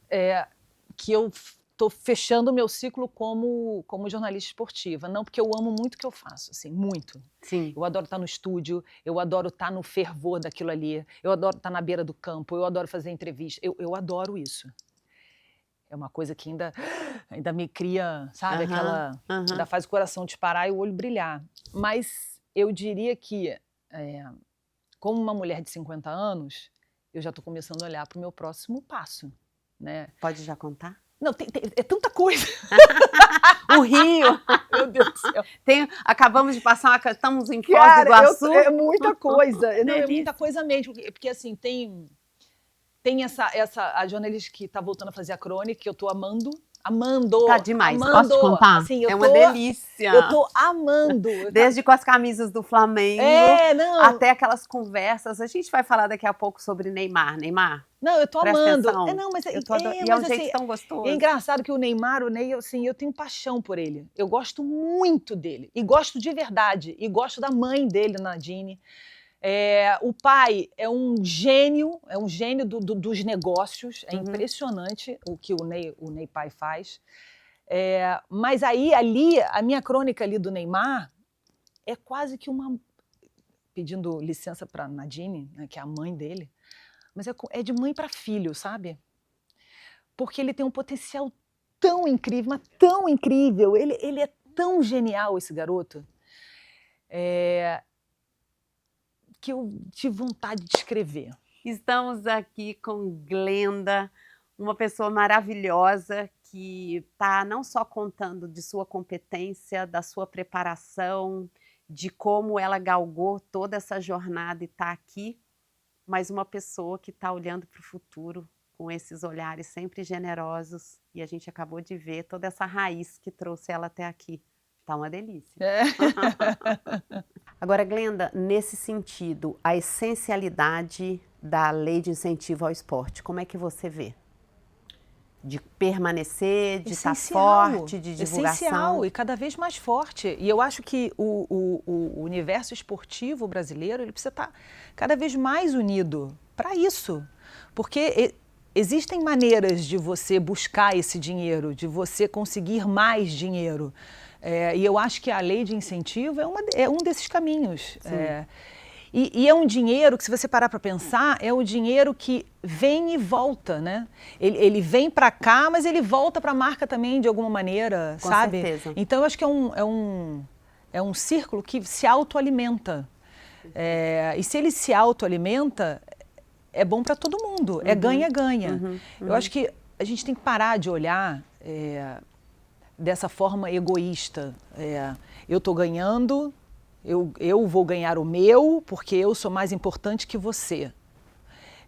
que eu estou fechando o meu ciclo como jornalista esportiva, não, porque eu amo muito o que eu faço, assim, muito. Sim. Eu adoro estar no estúdio, eu adoro estar no fervor daquilo ali, eu adoro estar na beira do campo, eu adoro fazer entrevista, eu adoro isso. É uma coisa que ainda me cria, sabe, ainda faz o coração disparar e o olho brilhar. Mas eu diria que, como uma mulher de 50 anos, eu já estou começando a olhar para o meu próximo passo. Né? Pode já contar? Não, é tanta coisa. O Rio! Meu Deus do céu. Acabamos de passar, estamos em Foz do Iguaçu. É muita coisa. Não, é muita coisa mesmo. Porque assim, tem a jornalista que está voltando a fazer a crônica, que eu estou amando. Tá demais, posso te contar? Assim, uma delícia. Eu tô amando. Desde com as camisas do Flamengo, até aquelas conversas. A gente vai falar daqui a pouco sobre Neymar. Não, eu tô amando. Mas é um jeito tão gostoso. É engraçado que o Ney, assim, eu tenho paixão por ele. Eu gosto muito dele. E gosto de verdade. E gosto da mãe dele, Nadine. O pai é um gênio dos negócios, é impressionante o que o Ney pai faz. Mas ali, a minha crônica ali do Neymar é quase que pedindo licença para Nadine, né, que é a mãe dele, mas é de mãe para filho, sabe? Porque ele tem um potencial tão incrível, mas tão incrível, ele é tão genial, esse garoto. Que eu tive vontade de escrever. Estamos aqui com Glenda, uma pessoa maravilhosa que está não só contando de sua competência, da sua preparação, de como ela galgou toda essa jornada e está aqui, mas uma pessoa que está olhando para o futuro com esses olhares sempre generosos, e a gente acabou de ver toda essa raiz que trouxe ela até aqui. Tá uma delícia. Agora, Glenda, nesse sentido, a essencialidade da lei de incentivo ao esporte, como é que você vê? De permanecer, de estar forte, de divulgação? Essencial e cada vez mais forte. E eu acho que o universo esportivo brasileiro ele precisa estar cada vez mais unido para isso. Porque existem maneiras de você buscar esse dinheiro, de você conseguir mais dinheiro. E eu acho que a lei de incentivo é um desses caminhos. E é um dinheiro que, se você parar para pensar, é um dinheiro que vem e volta, né? Ele vem para cá, mas ele volta para a marca também, de alguma maneira, sabe? Com certeza. Então, eu acho que é um círculo que se autoalimenta. E se ele se autoalimenta, é bom para todo mundo. É ganha-ganha. Eu acho que a gente tem que parar de olhar dessa forma egoísta. Eu estou ganhando, eu vou ganhar o meu porque eu sou mais importante que você.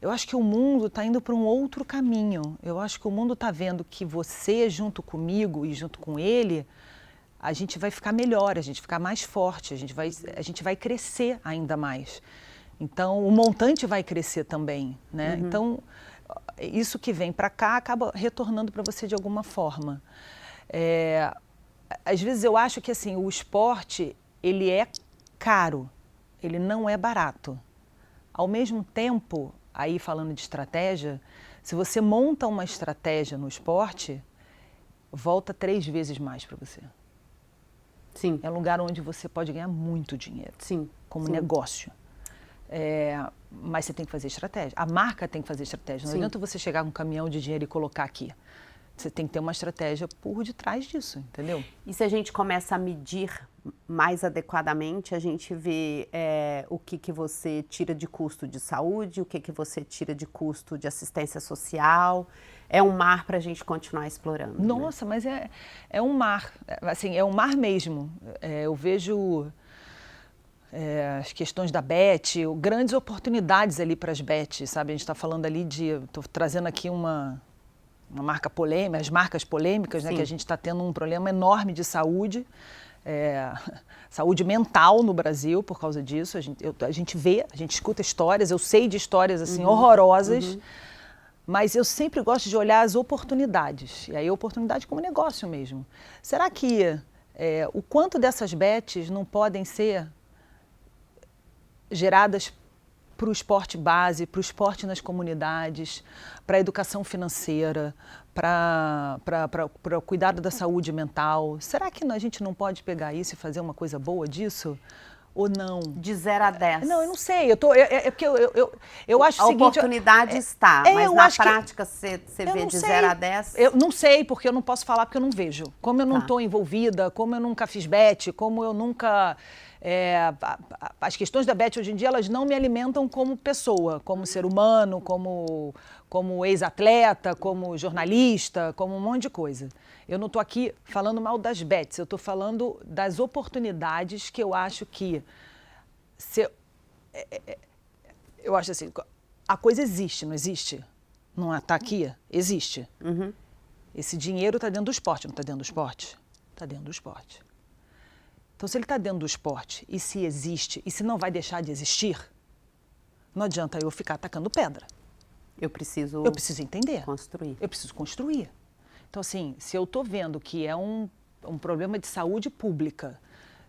Eu acho que o mundo está indo para um outro caminho. Eu acho que o mundo está vendo que você, junto comigo e junto com ele, a gente vai ficar melhor, a gente vai ficar mais forte, a gente vai crescer ainda mais. Então, o montante vai crescer também, né? Então, isso que vem para cá acaba retornando para você de alguma forma. Às vezes eu acho que assim, o esporte ele é caro, ele não é barato. Ao mesmo tempo, aí falando de estratégia, se você monta uma estratégia no esporte, volta 3 vezes mais para você. Sim. É um lugar onde você pode ganhar muito dinheiro. Sim. Como Sim. negócio. Mas você tem que fazer estratégia. A marca tem que fazer estratégia. Não Sim. adianta você chegar com um caminhão de dinheiro e colocar aqui. Você tem que ter uma estratégia por detrás disso, entendeu? E se a gente começa a medir mais adequadamente, a gente vê o que você tira de custo de saúde, o que você tira de custo de assistência social. É um mar para a gente continuar explorando. Nossa, né? Mas é um mar. Assim, é um mar mesmo. Eu vejo as questões da Bet, grandes oportunidades ali para as Bet, sabe? A gente está falando ali estou trazendo aqui uma marca polêmica, as marcas polêmicas, né, que a gente está tendo um problema enorme de saúde, saúde mental no Brasil por causa disso. A gente vê, a gente escuta histórias, eu sei de histórias assim horrorosas, mas eu sempre gosto de olhar as oportunidades, e aí oportunidade como negócio mesmo. Será que o quanto dessas bets não podem ser geradas para o esporte base, para o esporte nas comunidades, para a educação financeira, para o cuidado da saúde mental? Será que a gente não pode pegar isso e fazer uma coisa boa disso? Ou não? De 0 a 10. Não, eu não sei. Porque eu acho o seguinte... A oportunidade está, mas na prática você vê de 0 a 10? Eu não sei, porque eu não posso falar porque eu não vejo. Como eu não estou envolvida, como eu nunca fiz bet, como eu nunca... as questões da Bet hoje em dia, elas não me alimentam como pessoa, como ser humano, como ex-atleta, como jornalista, como um monte de coisa. Eu não estou aqui falando mal das bets, eu estou falando das oportunidades que eu acho que... eu acho assim, a coisa existe, não existe? Não está aqui? Existe. Esse dinheiro está dentro do esporte, não está dentro do esporte? Está dentro do esporte. Então, se ele está dentro do esporte, e se existe, e se não vai deixar de existir, não adianta eu ficar atacando pedra. Eu preciso entender. Construir. Eu preciso construir. Então, assim, se eu estou vendo que é um problema de saúde pública,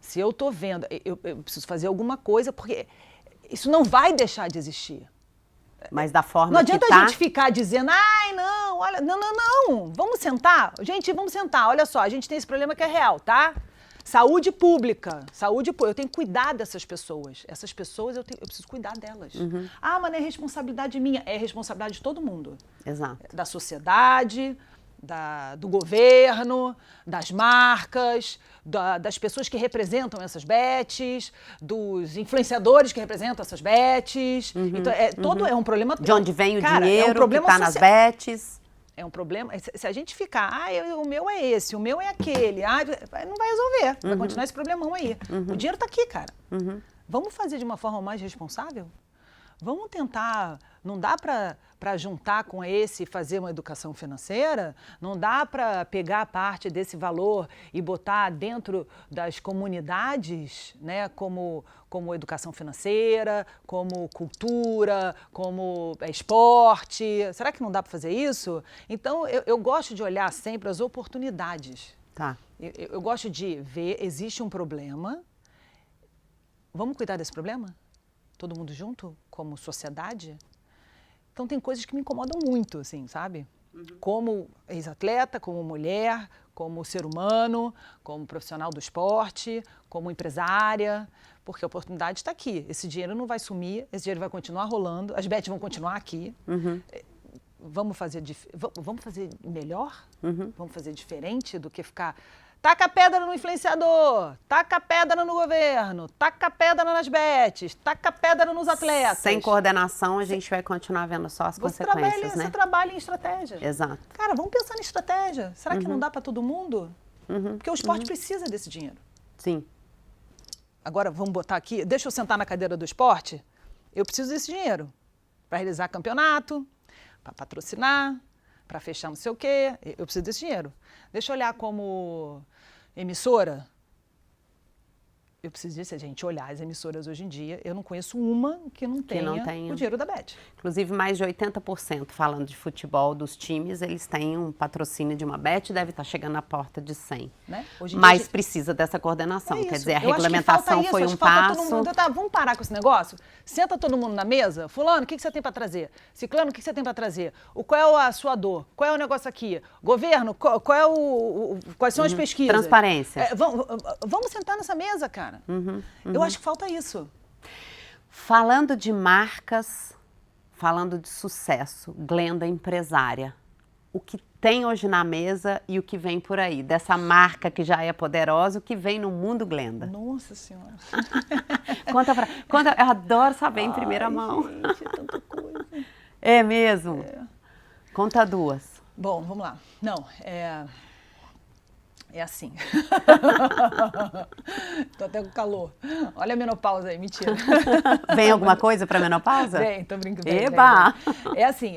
se eu estou vendo, eu preciso fazer alguma coisa, porque isso não vai deixar de existir. Mas da forma não adianta que tá... a gente ficar dizendo, ai, não, olha, não, vamos sentar. Gente, vamos sentar, olha só, a gente tem esse problema que é real, tá? Saúde pública, eu tenho que cuidar dessas pessoas. Essas pessoas, eu preciso cuidar delas. Ah, mas não é responsabilidade minha, é responsabilidade de todo mundo. Exato. Da sociedade, do governo, das marcas, das pessoas que representam essas bets, dos influenciadores que representam essas bets. Então, é um problema... De onde vem o dinheiro que está nas bets... É um problema. Se a gente ficar, o meu é esse, o meu é aquele, não vai resolver. Vai continuar esse problemão aí. O dinheiro está aqui, cara. Vamos fazer de uma forma mais responsável? Vamos tentar. Não dá para juntar com esse e fazer uma educação financeira? Não dá para pegar parte desse valor e botar dentro das comunidades, né, como educação financeira, como cultura, como esporte? Será que não dá para fazer isso? Então, eu gosto de olhar sempre as oportunidades. Tá. Eu gosto de ver, existe um problema, vamos cuidar desse problema? Todo mundo junto, como sociedade? Então, tem coisas que me incomodam muito, assim, sabe? Como ex-atleta, como mulher, como ser humano, como profissional do esporte, como empresária, porque a oportunidade está aqui. Esse dinheiro não vai sumir, esse dinheiro vai continuar rolando, as bets vão continuar aqui. Vamos fazer melhor? Vamos fazer diferente do que ficar... Taca pedra no influenciador, taca pedra no governo, taca pedra nas bets, taca pedra nos atletas. Sem coordenação, a gente vai continuar vendo só as consequências, né? Você trabalha em estratégia. Exato. Cara, vamos pensar em estratégia. Será que não dá para todo mundo? Porque o esporte precisa desse dinheiro. Sim. Agora, vamos botar aqui, deixa eu sentar na cadeira do esporte, eu preciso desse dinheiro para realizar campeonato, para patrocinar, para fechar não sei o quê, eu preciso desse dinheiro. Deixa eu olhar como emissora. eu preciso dizer, se a gente olhar as emissoras hoje em dia, eu não conheço uma que não tenha o dinheiro da Bet. Inclusive, mais de 80%, falando de futebol, dos times, eles têm um patrocínio de uma Bet, deve estar chegando na porta de 100. Né? Mas precisa dessa coordenação, quer dizer, a regulamentação foi um passo. Vamos parar com esse negócio? Senta todo mundo na mesa, fulano, o que você tem para trazer? Ciclano, o que você tem para trazer? Qual é a sua dor? Qual é o negócio aqui? Governo, quais são as pesquisas? Transparência. Vamos sentar nessa mesa, cara. Eu acho que falta isso. Falando de marcas, falando de sucesso, Glenda empresária, o que tem hoje na mesa e o que vem por aí? Dessa marca que já é poderosa, o que vem no mundo Glenda? Nossa Senhora. Conta, eu adoro saber em primeira mão. Gente, é tanta coisa. É mesmo? Conta duas. Bom, vamos lá. Não, é assim. Tô até com calor. Olha a menopausa aí, mentira. Vem alguma coisa pra menopausa? Vem, tô brincando. Eba! Vem. É assim,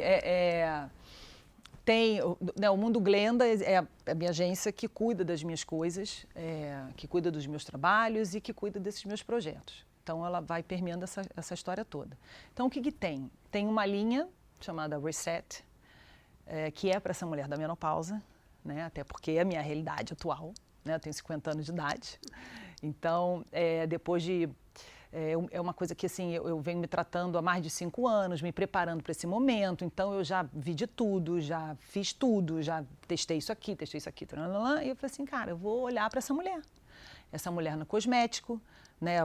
tem, né, o Mundo Glenda é a minha agência que cuida das minhas coisas, que cuida dos meus trabalhos e que cuida desses meus projetos. Então, ela vai permeando essa história toda. Então, o que tem? Tem uma linha chamada Reset, que é para essa mulher da menopausa, né? Até porque é a minha realidade atual, né? Eu tenho 50 anos de idade. Então, depois de... É uma coisa que, assim, eu venho me tratando há mais de 5 anos, me preparando para esse momento. Então, eu já vi de tudo, já fiz tudo, já testei isso aqui, e eu falei assim, cara, eu vou olhar para essa mulher no cosmético, né?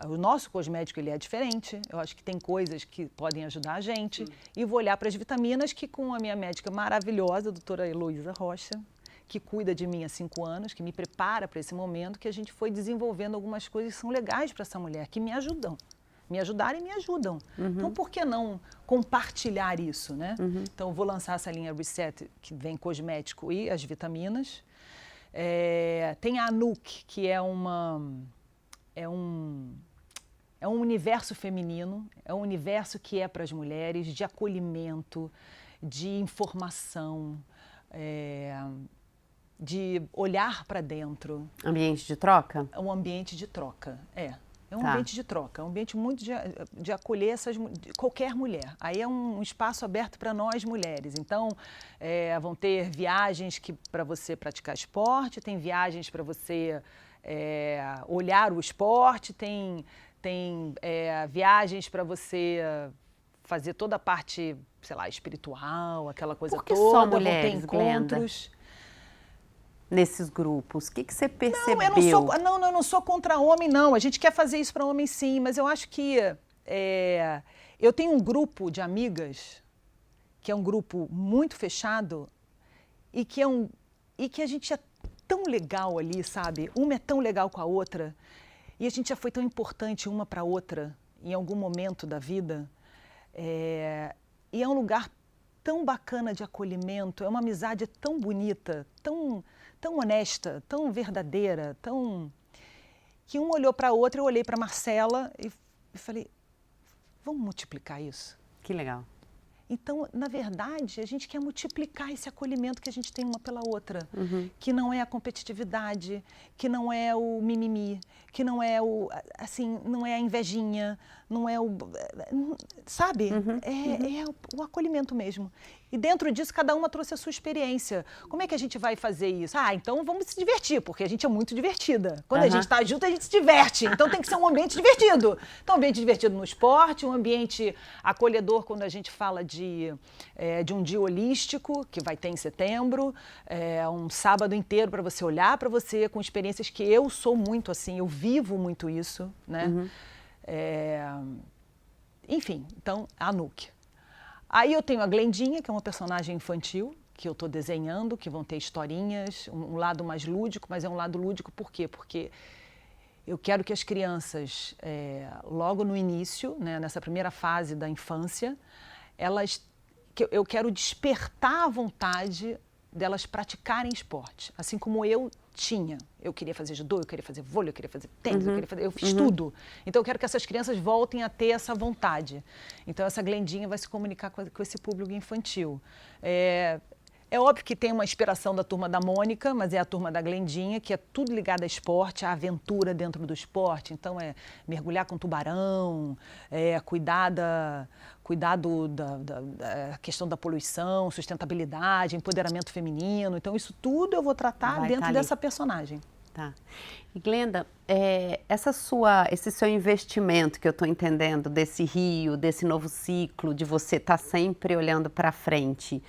O nosso cosmético, ele é diferente. Eu acho que tem coisas que podem ajudar a gente. E vou olhar para as vitaminas que, com a minha médica maravilhosa, a doutora Heloísa Rocha, que cuida de mim há 5 anos, que me prepara para esse momento, que a gente foi desenvolvendo algumas coisas que são legais para essa mulher, que me ajudam. Me ajudaram e me ajudam. Então, por que não compartilhar isso, né? Então, eu vou lançar essa linha Reset, que vem cosmético e as vitaminas. Tem a Anuk, que é um universo feminino, é um universo que é para as mulheres, de acolhimento, de informação, de olhar para dentro. Ambiente de troca? É um ambiente de troca, É um ambiente de troca, é um ambiente muito de acolher qualquer mulher. Aí é um espaço aberto para nós mulheres. Então, vão ter viagens para você praticar esporte, tem viagens para você olhar o esporte, tem viagens para você fazer toda a parte, sei lá, espiritual, aquela coisa toda. Por que só mulheres, vão ter encontros. Glenda? Nesses grupos, o que você percebeu? Eu não sou contra homem, não. A gente quer fazer isso para homem, sim, mas eu acho que eu tenho um grupo de amigas que é um grupo muito fechado e que a gente é tão legal ali, sabe? Uma é tão legal com a outra e a gente já foi tão importante uma para a outra em algum momento da vida. E é um lugar tão bacana de acolhimento, é uma amizade tão bonita, tão honesta, tão verdadeira, que um olhou para a outra, eu olhei para a Marcela e falei, vamos multiplicar isso? Que legal. Então, na verdade, a gente quer multiplicar esse acolhimento que a gente tem uma pela outra, que não é a competitividade, que não é o mimimi, que não é não é a invejinha, não é sabe? É o acolhimento mesmo. E dentro disso, cada uma trouxe a sua experiência. Como é que a gente vai fazer isso? Então vamos se divertir, porque a gente é muito divertida. Quando a gente está junto, a gente se diverte. Então tem que ser um ambiente divertido. Então, um ambiente divertido no esporte, um ambiente acolhedor quando a gente fala de um dia holístico, que vai ter em setembro, um sábado inteiro para você olhar para você com experiências que eu sou muito assim, eu vivo muito isso, né? Enfim, então, a Anuk. Aí eu tenho a Glendinha, que é uma personagem infantil, que eu estou desenhando, que vão ter historinhas, um lado mais lúdico, mas é um lado lúdico por quê? Porque eu quero que as crianças, logo no início, né, nessa primeira fase da infância, eu quero despertar a vontade delas praticarem esporte, assim como eu tinha. Eu queria fazer judô, eu queria fazer vôlei, eu queria fazer tênis, eu fiz tudo. Então eu quero que essas crianças voltem a ter essa vontade. Então essa Glendinha vai se comunicar com esse público infantil. É É óbvio que tem uma inspiração da Turma da Mônica, mas é a Turma da Glendinha, que é tudo ligado a esporte, a aventura dentro do esporte. Então, é mergulhar com tubarão, cuidar da questão da poluição, sustentabilidade, empoderamento feminino. Então, isso tudo eu vou tratar dentro dessa personagem. Tá. E Glenda, esse seu investimento que eu estou entendendo desse rio, desse novo ciclo, de você estar sempre olhando para frente,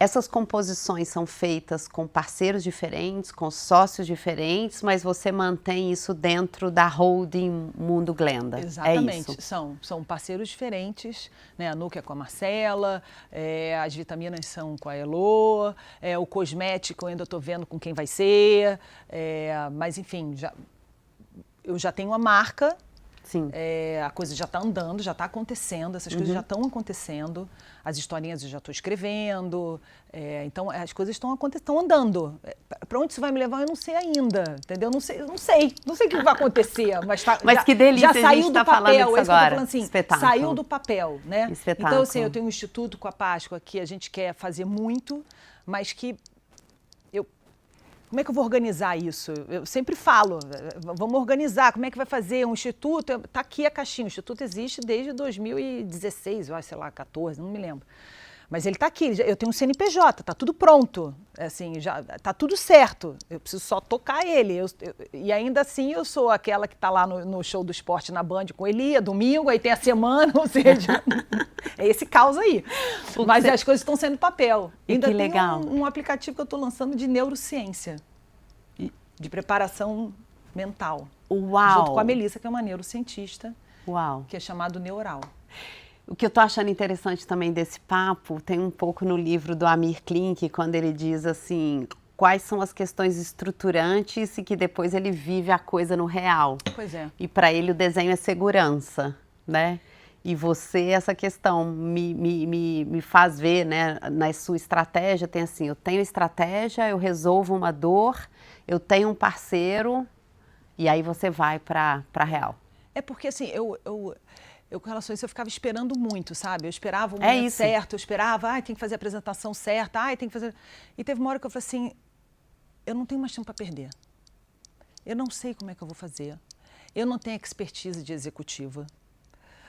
essas composições são feitas com parceiros diferentes, com sócios diferentes, mas você mantém isso dentro da holding Mundo Glenda. Exatamente, é isso? São parceiros diferentes, né? A Nuke é com a Marcela, as vitaminas são com a Elô, o cosmético eu ainda estou vendo com quem vai ser, mas enfim, eu já tenho a marca. Sim. A coisa já está andando, já está acontecendo, essas coisas já estão acontecendo, as historinhas eu já estou escrevendo, então as coisas estão andando. Para onde isso vai me levar eu não sei ainda, entendeu? Não sei o que vai acontecer, mas que delícia, já saiu do papel, é isso que eu tô falando assim, espetáculo. Saiu do papel, né? Espetáculo. Então assim, eu tenho um instituto com a Páscoa que a gente quer fazer muito, mas que como é que eu vou organizar isso? Eu sempre falo, vamos organizar, como é que vai fazer um instituto? Está aqui a caixinha, o instituto existe desde 2016, eu acho, sei lá, 14, não me lembro. Mas ele está aqui, eu tenho um CNPJ, está tudo pronto, assim, já está tudo certo, eu preciso só tocar ele. E ainda assim eu sou aquela que está lá no show do esporte na Band com Elia, domingo, aí tem a semana, ou seja, é esse caos aí. Mas as coisas estão sendo papel. Ainda que tem legal. um aplicativo que eu estou lançando de neurociência, de preparação mental. Uau! Junto com a Melissa, que é uma neurocientista, Uau. Que é chamado Neural. O que eu estou achando interessante também desse papo, tem um pouco no livro do Amir Klink, quando ele diz assim, quais são as questões estruturantes e que depois ele vive a coisa no real. Pois é. E para ele o desenho é segurança, né? E você, essa questão me faz ver, né, na sua estratégia, tem assim, eu tenho estratégia, eu resolvo uma dor, eu tenho um parceiro, e aí você vai para real. É porque assim, eu com relação a isso, eu ficava esperando muito, sabe? Eu esperava o momento certo, eu esperava, tem que fazer a apresentação certa, tem que fazer... E teve uma hora que eu falei assim, eu não tenho mais tempo para perder. Eu não sei como é que eu vou fazer. Eu não tenho expertise de executiva.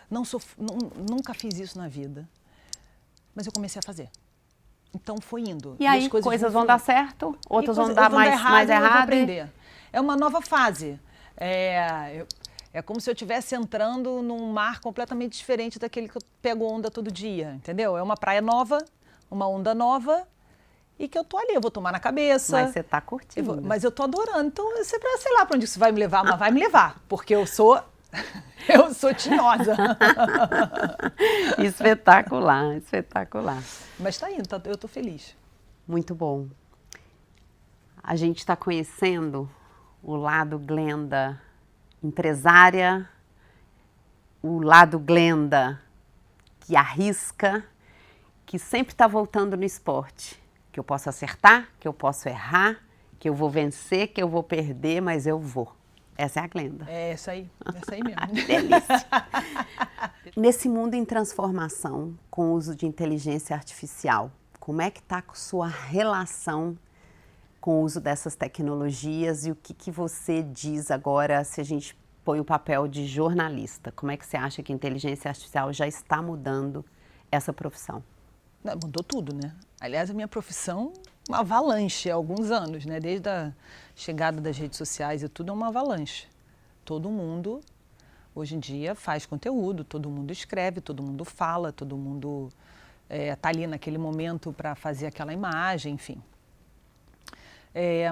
Nunca fiz isso na vida. Mas eu comecei a fazer. Então foi indo. E aí coisas vão dar certo, outras vão dar mais errado. É uma nova fase. É como se eu estivesse entrando num mar completamente diferente daquele que eu pego onda todo dia, entendeu? É uma praia nova, uma onda nova e que eu tô ali, eu vou tomar na cabeça. Mas você tá curtindo. Mas eu tô adorando. Então, sei lá para onde isso vai me levar, mas vai me levar, porque eu sou tinhosa. Espetacular, espetacular. Mas tá indo, eu tô feliz. Muito bom. A gente está conhecendo o lado Glenda empresária, o lado Glenda que arrisca, que sempre está voltando no esporte. Que eu posso acertar, que eu posso errar, que eu vou vencer, que eu vou perder, mas eu vou. Essa é a Glenda. É essa aí mesmo. Delícia. Nesse mundo em transformação, com o uso de inteligência artificial, como é que está a sua relação com o uso dessas tecnologias e o que você diz agora se a gente põe o papel de jornalista? Como é que você acha que a inteligência artificial já está mudando essa profissão? Mudou tudo, né? Aliás, a minha profissão uma avalanche há alguns anos, né? Desde a chegada das redes sociais e tudo é uma avalanche. Todo mundo, hoje em dia, faz conteúdo, todo mundo escreve, todo mundo fala, todo mundo está ali naquele momento para fazer aquela imagem, enfim.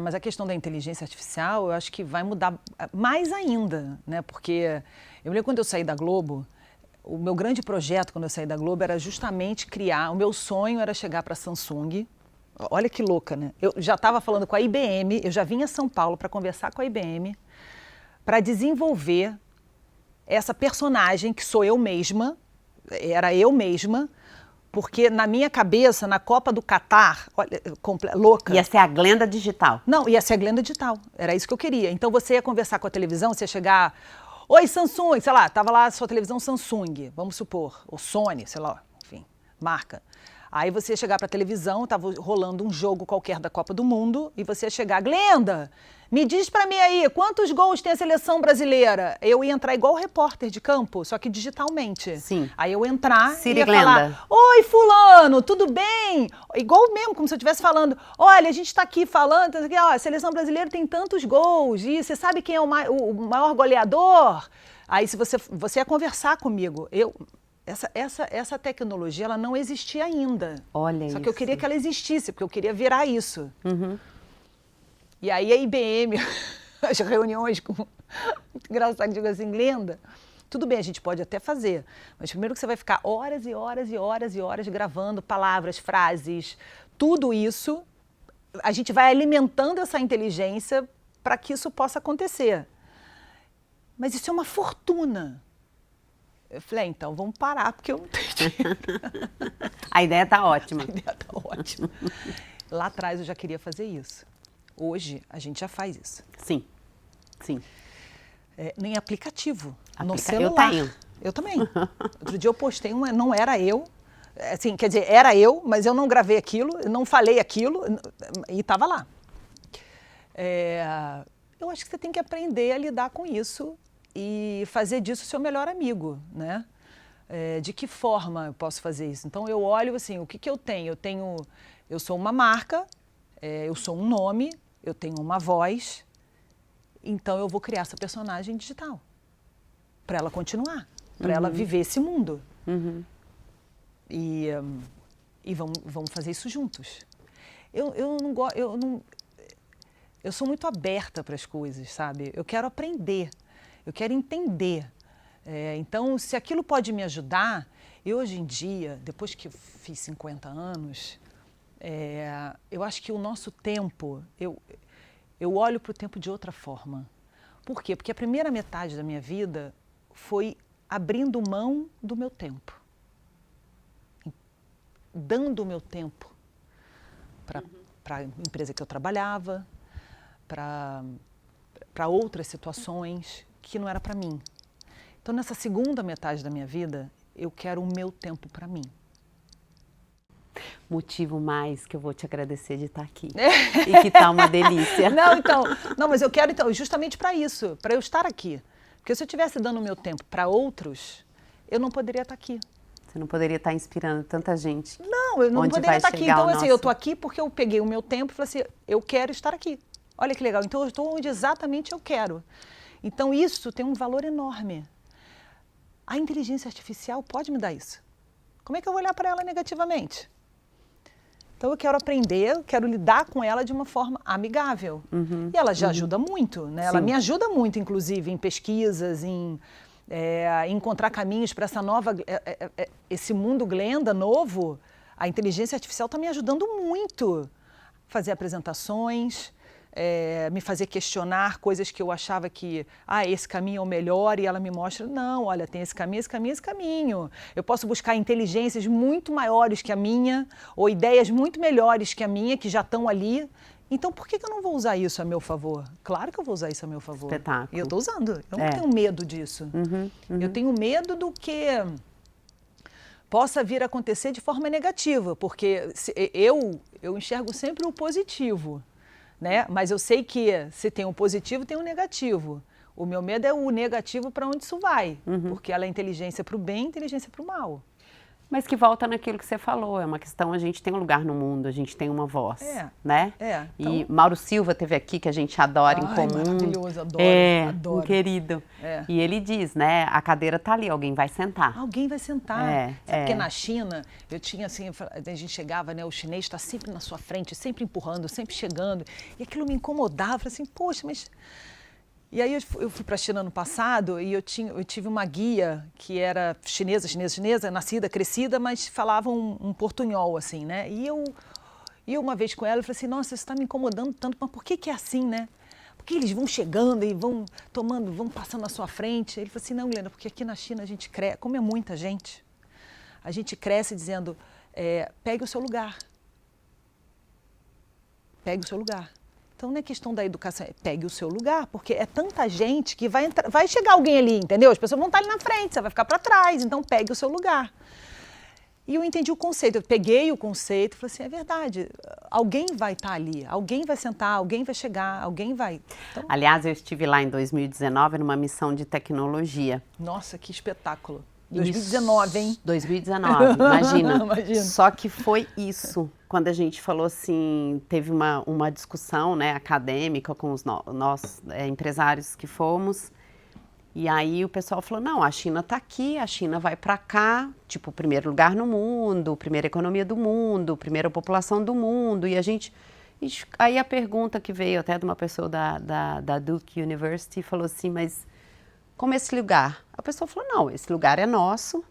Mas a questão da inteligência artificial, eu acho que vai mudar mais ainda, né? Porque eu lembro quando eu saí da Globo, o meu grande projeto quando eu saí da Globo era justamente criar, o meu sonho era chegar para a Samsung. Olha que louca, né? Eu já estava falando com a IBM, eu já vinha a São Paulo para conversar com a IBM, para desenvolver essa personagem que sou eu mesma, era eu mesma, porque na minha cabeça, na Copa do Catar, olha, louca. Ia ser a Glenda digital. Não, ia ser a Glenda digital, era isso que eu queria. Então você ia conversar com a televisão, você ia chegar, oi Samsung, sei lá, estava lá a sua televisão Samsung, vamos supor, ou Sony, sei lá, enfim, marca. Aí você ia chegar para a televisão, estava rolando um jogo qualquer da Copa do Mundo, e você ia chegar, Glenda, me diz para mim aí, quantos gols tem a seleção brasileira? Eu ia entrar igual repórter de campo, só que digitalmente. Sim. Aí eu entrar e ia Glenda. falar, oi fulano, tudo bem? Igual mesmo, como se eu estivesse falando, olha, a gente está aqui falando, ó, a seleção brasileira tem tantos gols, e você sabe quem é o maior goleador? Aí se você ia conversar comigo, essa tecnologia ela não existia ainda. Olha Só isso. que eu queria que ela existisse, porque eu queria virar isso. Uhum. E aí a IBM, as reuniões com... Muito engraçado, digo assim, Glenda, tudo bem, a gente pode até fazer, mas primeiro que você vai ficar horas e horas e horas e horas gravando palavras, frases, tudo isso, a gente vai alimentando essa inteligência para que isso possa acontecer. Mas isso é uma fortuna. Eu falei, então vamos parar, porque eu não tenho dinheiro. A ideia tá ótima. A ideia tá ótima. Lá atrás eu já queria fazer isso. Hoje a gente já faz isso. Sim, sim. Nem aplicativo, no celular. Eu tenho. Eu também. Outro dia eu postei não era eu, assim, quer dizer, era eu, mas eu não gravei aquilo, eu não falei aquilo, e estava lá. Eu acho que você tem que aprender a lidar com isso e fazer disso o seu melhor amigo, né? De que forma eu posso fazer isso? Então eu olho assim, o que eu tenho? Eu sou uma marca, eu sou um nome, eu tenho uma voz, então eu vou criar essa personagem digital para ela continuar, para ela viver esse mundo. Uhum. E vamos fazer isso juntos. Eu sou muito aberta para as coisas, sabe? Eu quero aprender, eu quero entender. Então, se aquilo pode me ajudar, hoje em dia, depois que eu fiz 50 anos, eu acho que o nosso tempo, eu olho para o tempo de outra forma. Por quê? Porque a primeira metade da minha vida foi abrindo mão do meu tempo. Dando o meu tempo para a empresa que eu trabalhava, para outras situações que não era para mim. Então, nessa segunda metade da minha vida, eu quero o meu tempo para mim. Motivo mais que eu vou te agradecer de estar aqui. E que tá uma delícia. Não, mas eu quero justamente para isso, para eu estar aqui. Porque se eu estivesse dando o meu tempo para outros, eu não poderia estar aqui. Você não poderia estar inspirando tanta gente. Não, eu não poderia estar aqui. Então, assim, eu estou aqui porque eu peguei o meu tempo e falei assim, eu quero estar aqui. Olha que legal. Então, eu estou onde exatamente eu quero. Então, isso tem um valor enorme. A inteligência artificial pode me dar isso. Como é que eu vou olhar para ela negativamente? Então, eu quero aprender, eu quero lidar com ela de uma forma amigável. E ela já ajuda muito, né? Ela me ajuda muito, inclusive, em pesquisas, em encontrar caminhos para esse mundo Glenda novo. A inteligência artificial está me ajudando muito a fazer apresentações, me fazer questionar coisas que eu achava que esse caminho é o melhor, e ela me mostra, não, olha, tem esse caminho, esse caminho, esse caminho. Eu posso buscar inteligências muito maiores que a minha, ou ideias muito melhores que a minha, que já estão ali. Então, por que eu não vou usar isso a meu favor? Claro que eu vou usar isso a meu favor. Espetáculo. E eu estou usando. Eu não tenho medo disso. Eu tenho medo do que possa vir a acontecer de forma negativa, porque eu enxergo sempre o positivo, né? Mas eu sei que se tem um positivo, tem um negativo. O meu medo é o negativo para onde isso vai, porque ela é inteligência para o bem, inteligência para o mal. Mas que volta naquilo que você falou, é uma questão, a gente tem um lugar no mundo, a gente tem uma voz, né? Então... E Mauro Silva teve aqui, que a gente adora em comum. Maravilhoso, adoro, adoro. Um querido. E ele diz, né, a cadeira tá ali, alguém vai sentar. Alguém vai sentar. Porque na China, eu tinha assim, a gente chegava, né, o chinês está sempre na sua frente, sempre empurrando, sempre chegando, e aquilo me incomodava, eu falei assim, poxa, mas... E aí eu fui para a China ano passado e eu tive uma guia que era chinesa, nascida, crescida, mas falava um portunhol, assim, né? E eu uma vez com ela, eu falei assim, nossa, isso está me incomodando tanto, mas por que é assim, né? Porque eles vão chegando e vão passando na sua frente. Ele falou assim, não, Glenda, porque aqui na China a gente cresce, como é muita gente, a gente cresce dizendo, pegue o seu lugar. Pegue o seu lugar. Então, não é questão da educação, pegue o seu lugar, porque é tanta gente que vai chegar alguém ali, entendeu? As pessoas vão estar ali na frente, você vai ficar para trás, então pegue o seu lugar. E eu entendi o conceito, eu peguei o conceito e falei assim, é verdade, alguém vai estar ali, alguém vai sentar, alguém vai chegar, alguém vai... Então, Aliás, eu estive lá em 2019 numa missão de tecnologia. nossa, que espetáculo. 2019, hein? 2019, imagina. Imagina. Só que foi isso. Quando a gente falou assim, teve uma discussão, né, acadêmica com os nós empresários que fomos. E aí o pessoal falou, não, a China está aqui, a China vai para cá, tipo, primeiro lugar no mundo, primeira economia do mundo, primeira população do mundo. E a gente... Aí a pergunta que veio até de uma pessoa da Duke University falou assim, mas como esse lugar? A pessoa falou, não, esse lugar é nosso,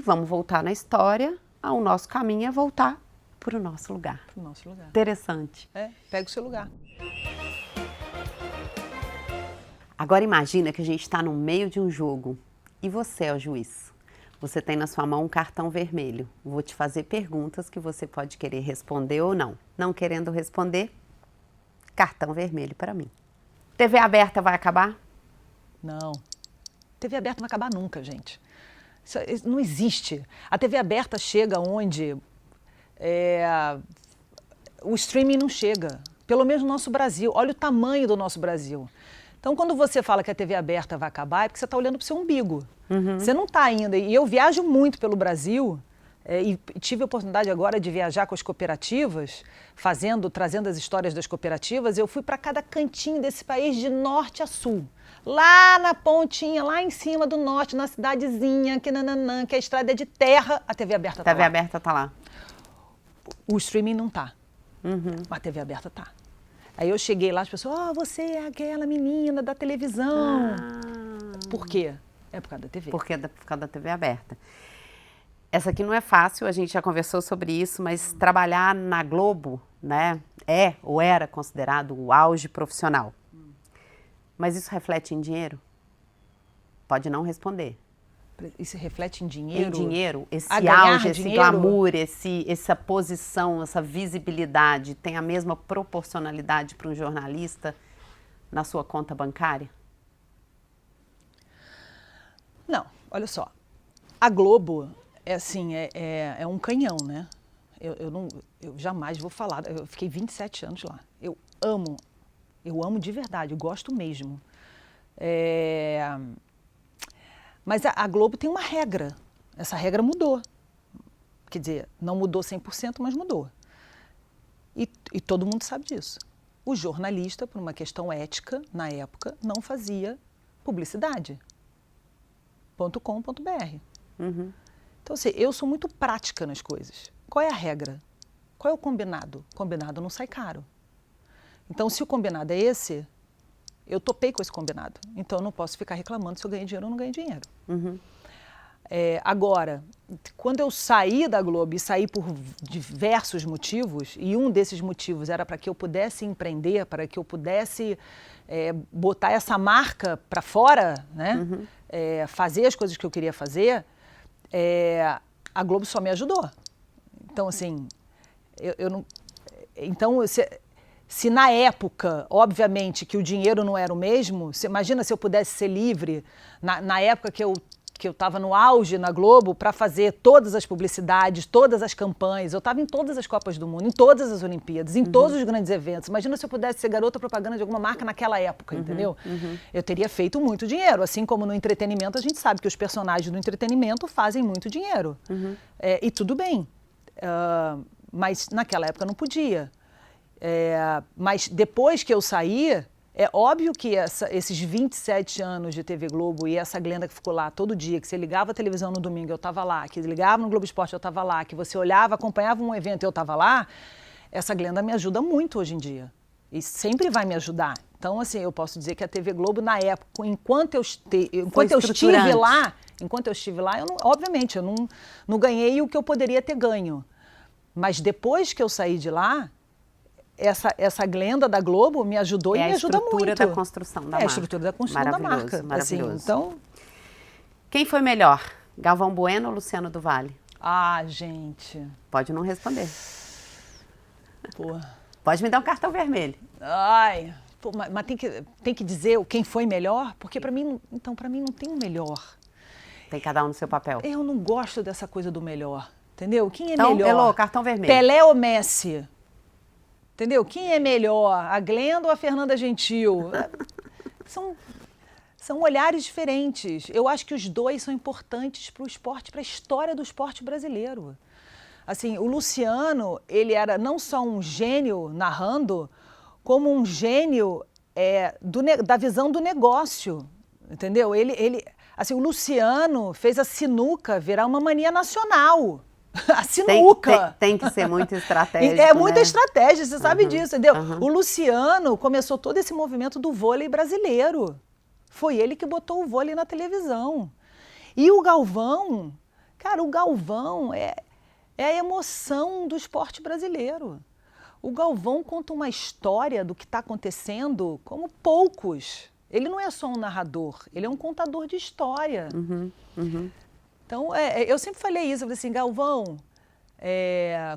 vamos voltar na história, o nosso caminho é voltar para o nosso lugar. Pro nosso lugar. Interessante. Pega o seu lugar. Agora imagina que a gente está no meio de um jogo e você é o juiz. Você tem na sua mão um cartão vermelho. Vou te fazer perguntas que você pode querer responder ou não. Não querendo responder, cartão vermelho para mim. TV aberta vai acabar? Não. TV aberta não vai acabar nunca, gente. Isso não existe. A TV aberta chega onde o streaming não chega. Pelo menos no nosso Brasil. Olha o tamanho do nosso Brasil. Então, quando você fala que a TV aberta vai acabar, é porque você está olhando para o seu umbigo. Você não está ainda. E eu viajo muito pelo Brasil, e tive a oportunidade agora de viajar com as cooperativas, trazendo as histórias das cooperativas. Eu fui para cada cantinho desse país, de norte a sul. Lá na pontinha, lá em cima do norte, na cidadezinha, que a estrada é de terra, a TV aberta está lá. TV aberta está lá. O streaming não está. Mas a TV aberta está. Aí eu cheguei lá, as pessoas, você é aquela menina da televisão. Por quê? É por causa da TV. Por causa da TV aberta. Essa aqui não é fácil, a gente já conversou sobre isso, mas trabalhar na Globo, né, ou era considerado o auge profissional. Mas isso reflete em dinheiro? Pode não responder. Isso reflete em dinheiro? Em dinheiro, esse ganhar auge, esse dinheiro? glamour, essa posição, essa visibilidade, tem a mesma proporcionalidade para um jornalista na sua conta bancária? Não, olha só. A Globo é um canhão, né? Eu jamais vou falar. Eu fiquei 27 anos lá. Eu amo de verdade, eu gosto mesmo. Mas a Globo tem uma regra. Essa regra mudou. Quer dizer, não mudou 100%, mas mudou. E todo mundo sabe disso. O jornalista, por uma questão ética, na época, não fazia publicidade. .com.br. Então, assim, eu sou muito prática nas coisas. Qual é a regra? Qual é o combinado? O combinado não sai caro. Então, se o combinado é esse, eu topei com esse combinado. Então, eu não posso ficar reclamando se eu ganhei dinheiro ou não ganhei dinheiro. Agora, quando eu saí da Globo e saí por diversos motivos, e um desses motivos era para que eu pudesse empreender, para que eu pudesse botar essa marca para fora, né? Fazer as coisas que eu queria fazer, a Globo só me ajudou. Então, assim, eu não... Então, se na época, obviamente, que o dinheiro não era o mesmo, imagina se eu pudesse ser livre, na época que eu estava no auge na Globo, para fazer todas as publicidades, todas as campanhas. Eu estava em todas as Copas do Mundo, em todas as Olimpíadas, em todos os grandes eventos. Imagina se eu pudesse ser garota propaganda de alguma marca naquela época, entendeu? Eu teria feito muito dinheiro. Assim como no entretenimento, a gente sabe que os personagens do entretenimento fazem muito dinheiro. E tudo bem. Mas naquela época não podia. Mas depois que eu saí, é óbvio que esses 27 anos de TV Globo e essa Glenda que ficou lá todo dia, que você ligava a televisão no domingo, eu estava lá, que ligava no Globo Esporte, eu estava lá, que você olhava, acompanhava um evento, eu estava lá, essa Glenda me ajuda muito hoje em dia. E sempre vai me ajudar. Então, assim, eu posso dizer que a TV Globo, na época, enquanto eu estive lá, obviamente, eu não ganhei o que eu poderia ter ganho. Mas depois que eu saí de lá, essa Glenda da Globo me ajudou e me ajuda muito. É a estrutura da construção da marca. É a estrutura da construção da marca. Maravilhoso. Assim, então... Quem foi melhor, Galvão Bueno ou Luciano do Vale? Ah, gente... Pode não responder. Pô. Pode me dar um cartão vermelho. Ai, pô, mas tem que dizer quem foi melhor? Porque para mim não tem um melhor. Tem cada um no seu papel. Eu não gosto dessa coisa do melhor, entendeu? Quem é Então, melhor? Elô, cartão vermelho. Pelé ou Messi? Entendeu? Quem é melhor? A Glenda ou a Fernanda Gentil? São olhares diferentes. Eu acho que os dois são importantes para o esporte, para a história do esporte brasileiro. Assim, o Luciano, ele era não só um gênio narrando, como um gênio da visão do negócio, entendeu? Assim, o Luciano fez a sinuca virar uma mania nacional. A sinuca. Tem que ser muito estratégico, É muita né? estratégia, você sabe disso, entendeu? O Luciano começou todo esse movimento do vôlei brasileiro. Foi ele que botou o vôlei na televisão. E o Galvão, cara, o Galvão é a emoção do esporte brasileiro. O Galvão conta uma história do que está acontecendo como poucos. Ele não é só um narrador, ele é um contador de história. Então, eu sempre falei isso, eu falei assim, Galvão,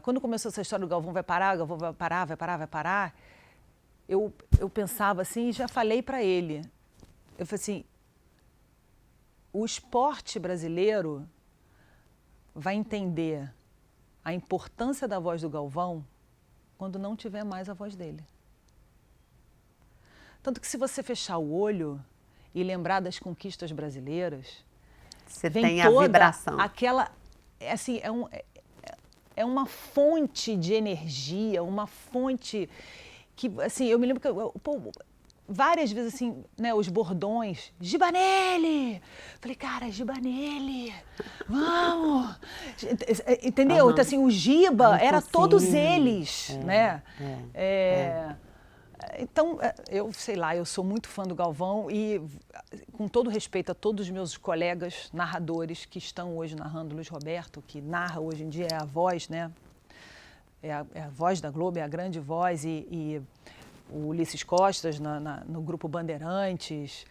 quando começou essa história do Galvão vai parar, Galvão vai parar, vai parar, vai parar, eu pensava assim e já falei para ele. Eu falei assim, o esporte brasileiro vai entender a importância da voz do Galvão quando não tiver mais a voz dele. Tanto que se você fechar o olho e lembrar das conquistas brasileiras, você vem tem a toda vibração. Aquela, assim, é uma fonte de energia, uma fonte que, assim, eu me lembro que várias vezes, assim, né, os bordões, Gibanelli! Falei, cara, Gibanelli, vamos! Entendeu? Então, assim, o Giba era todos eles, né? Então, eu sei lá, eu sou muito fã do Galvão e, com todo respeito a todos os meus colegas narradores que estão hoje narrando, Luiz Roberto, que narra hoje em dia, é a voz, né? É a voz da Globo, é a grande voz, e o Ulisses Costas no Grupo Bandeirantes,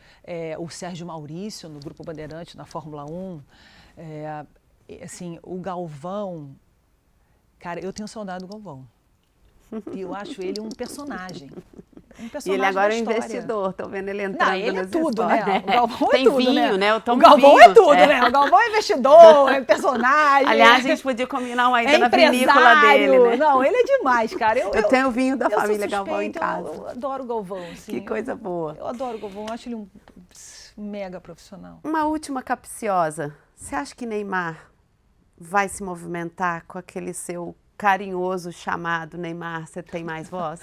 o Sérgio Maurício no Grupo Bandeirantes, na Fórmula 1. Assim, o Galvão, cara, eu tenho saudade do Galvão. E eu acho ele um personagem. E ele agora é investidor, tô vendo ele entrando. Não, ele é tudo, histórias. né? O Galvão Tem é tudo, vinho, né? O Galvão vinho. é tudo, né? O Galvão é investidor, é personagem. Aliás, a gente podia combinar uma ida na vinícola dele, né? Não, ele é demais, cara. Eu tenho o vinho da família Galvão em casa. Eu adoro o Galvão, assim. Que coisa boa. Eu adoro o Galvão, eu acho ele um mega profissional. Uma última capciosa. Você acha que Neymar vai se movimentar com aquele seu carinhoso chamado Neymar, você tem mais voz?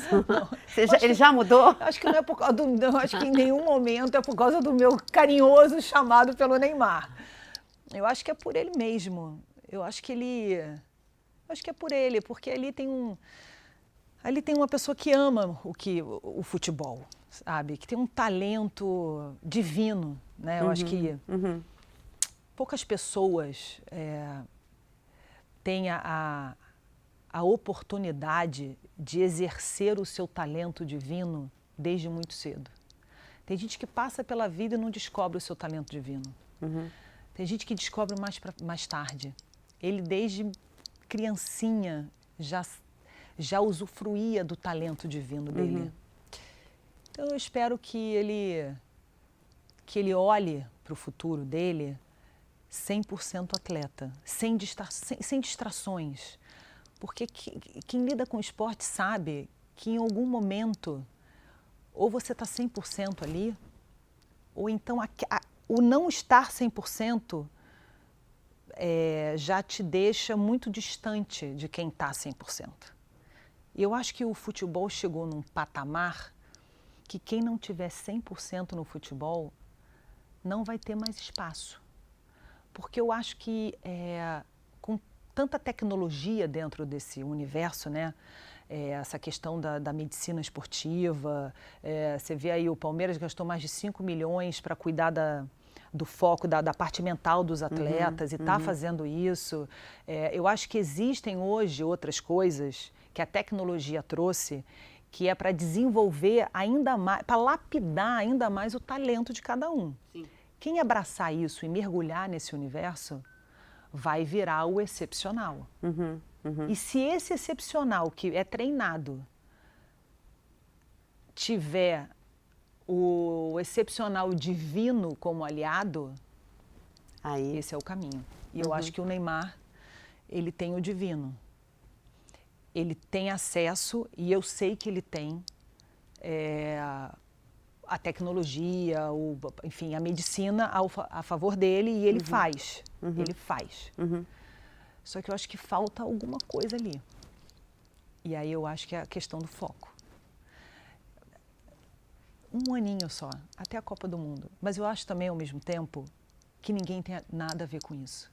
Ele já mudou? Acho que não é por causa acho que em nenhum momento é por causa do meu carinhoso chamado pelo Neymar. Eu acho que é por ele mesmo. Eu acho que é por ele, porque ali tem uma pessoa que ama o futebol, sabe? Que tem um talento divino, né? Eu acho que poucas pessoas têm a oportunidade de exercer o seu talento divino desde muito cedo. Tem gente que passa pela vida e não descobre o seu talento divino. Tem gente que descobre mais tarde. Ele, desde criancinha, já usufruía do talento divino dele. Então, eu espero que ele olhe para o futuro dele 100% atleta, sem distrações. Porque quem lida com esporte sabe que em algum momento ou você está 100% ali, ou então o não estar 100% já te deixa muito distante de quem está 100%. E eu acho que o futebol chegou num patamar que quem não tiver 100% no futebol não vai ter mais espaço. Porque eu acho que com tanta tecnologia dentro desse universo, né? Essa questão da medicina esportiva, você vê aí o Palmeiras gastou mais de 5 milhões para cuidar do foco, da parte mental dos atletas e está fazendo isso. Eu acho que existem hoje outras coisas que a tecnologia trouxe, que é para desenvolver ainda mais, para lapidar ainda mais o talento de cada um. Sim. Quem abraçar isso e mergulhar nesse universo vai virar o excepcional. E se esse excepcional que é treinado tiver o excepcional divino como aliado, Aí. Esse é o caminho. E eu acho que o Neymar, ele tem o divino. Ele tem acesso, e eu sei que ele tem a tecnologia, enfim, a medicina a favor dele, e ele faz. Ele faz. Só que eu acho que falta alguma coisa ali. E aí eu acho que é a questão do foco. Um aninho só, até a Copa do Mundo. Mas eu acho também, ao mesmo tempo, que ninguém tem nada a ver com isso.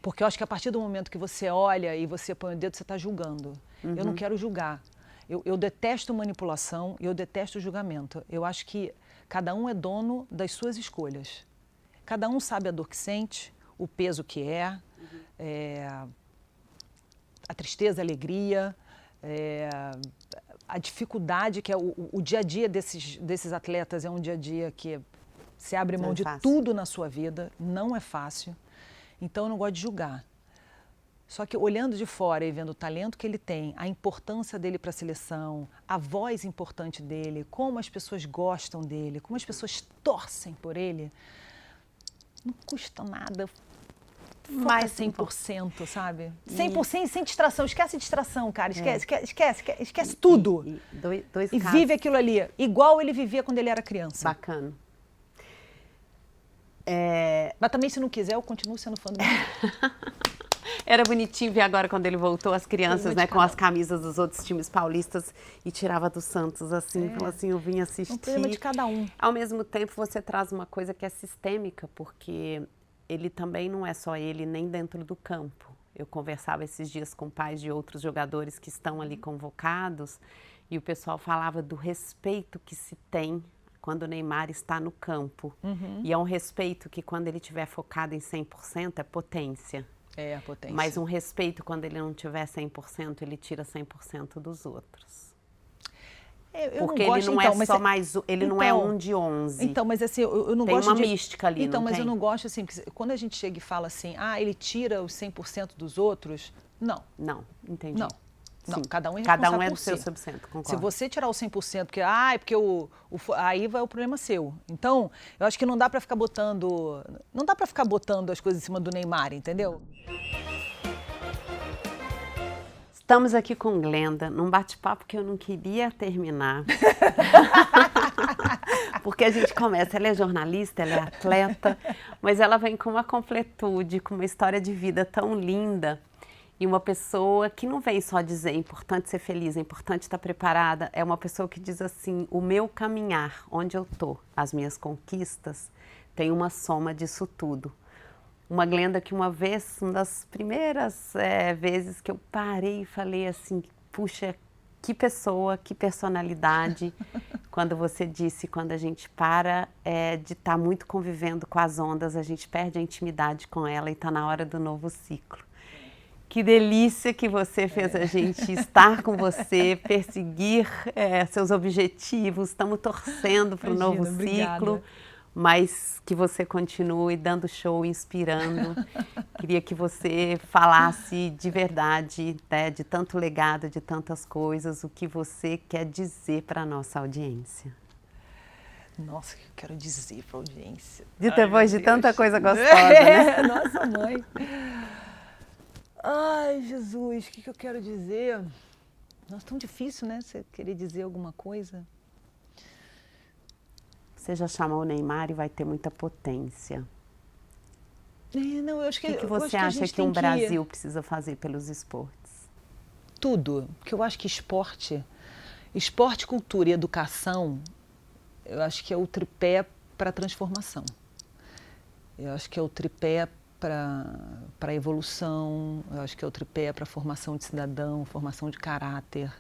Porque eu acho que a partir do momento que você olha e você põe o dedo, você está julgando. Eu não quero julgar. Eu detesto manipulação e eu detesto julgamento. Eu acho que cada um é dono das suas escolhas. Cada um sabe a dor que sente, o peso que a tristeza, a alegria, a dificuldade que é o dia a dia desses atletas. É um dia a dia que você abre mão de tudo na sua vida, não é fácil. Então eu não gosto de julgar. Só que olhando de fora e vendo o talento que ele tem, a importância dele para a seleção, a voz importante dele, como as pessoas gostam dele, como as pessoas torcem por ele, não custa nada. Mais 100%, sabe? 100% sem distração. Esquece distração, cara. Esquece tudo. E vive aquilo ali, igual ele vivia quando ele era criança. Bacana. Mas também, se não quiser, eu continuo sendo fã do meu. Era bonitinho ver agora quando ele voltou, as crianças, né, com as camisas dos outros times paulistas e tirava do Santos, assim, falou assim, eu vim assistir. Um problema de cada um. Ao mesmo tempo, você traz uma coisa que é sistêmica, porque ele também não é só ele, nem dentro do campo. Eu conversava esses dias com pais de outros jogadores que estão ali convocados e o pessoal falava do respeito que se tem quando o Neymar está no campo. E é um respeito que quando ele estiver focado em 100% é potência. É a potência. Mas um respeito quando ele não tiver 100%, ele tira 100% dos outros. Porque ele não é só mais, ele não é um de 11. Então, mas assim, eu não gosto de... Tem uma mística ali, então, não tem? Mas eu não gosto assim, porque quando a gente chega e fala assim, ele tira os 100% dos outros, não. Não, entendi. Não. Não, cada um é Cada responsável um é por do seu si. 100%, concordo. Se você tirar o 100%, porque, porque aí vai o problema seu. Então, eu acho que não dá pra ficar botando as coisas em cima do Neymar, entendeu? Estamos aqui com Glenda, num bate-papo que eu não queria terminar. Porque a gente começa, ela é jornalista, ela é atleta, mas ela vem com uma completude, com uma história de vida tão linda. E uma pessoa que não vem só dizer é importante ser feliz, é importante estar preparada, é uma pessoa que diz assim, o meu caminhar, onde eu tô, as minhas conquistas, tem uma soma disso tudo. Uma Glenda que uma vez, uma das primeiras vezes que eu parei e falei assim, puxa, que pessoa, que personalidade, quando você disse, quando a gente para de estar muito convivendo com as ondas, a gente perde a intimidade com ela e está na hora do novo ciclo. Que delícia que você fez a gente estar com você, perseguir seus objetivos. Estamos torcendo para o novo ciclo, mas que você continue dando show, inspirando. Queria que você falasse de verdade, né, de tanto legado, de tantas coisas, o que você quer dizer para a nossa audiência. Nossa, o que eu quero dizer para a audiência? Depois de tanta coisa gostosa, né? Nossa, mãe. Ai, Jesus, o que eu quero dizer? Nossa, tão difícil, né? Você querer dizer alguma coisa. Você já chamou o Neymar e vai ter muita potência. Não, eu acho que... O que você acha que um Brasil precisa fazer pelos esportes? Tudo. Porque eu acho que esporte, cultura e educação, eu acho que é o tripé para a transformação. Eu acho que é o tripé para a evolução, eu acho que é o tripé para a formação de cidadão, formação de caráter,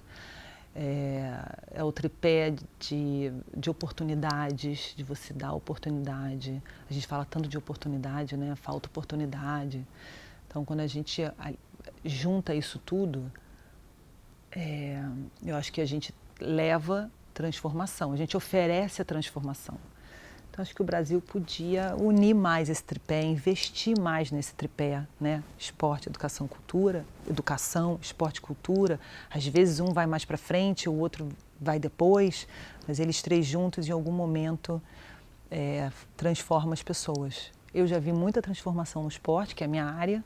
é o tripé de oportunidades, de você dar oportunidade. A gente fala tanto de oportunidade, né? Falta oportunidade. Então, quando a gente junta isso tudo, eu acho que a gente leva transformação, a gente oferece a transformação. Acho que o Brasil podia unir mais esse tripé, investir mais nesse tripé, né? Esporte, educação, cultura, educação, esporte, cultura. Às vezes um vai mais para frente, o outro vai depois, mas eles três juntos em algum momento transformam as pessoas. Eu já vi muita transformação no esporte, que é a minha área.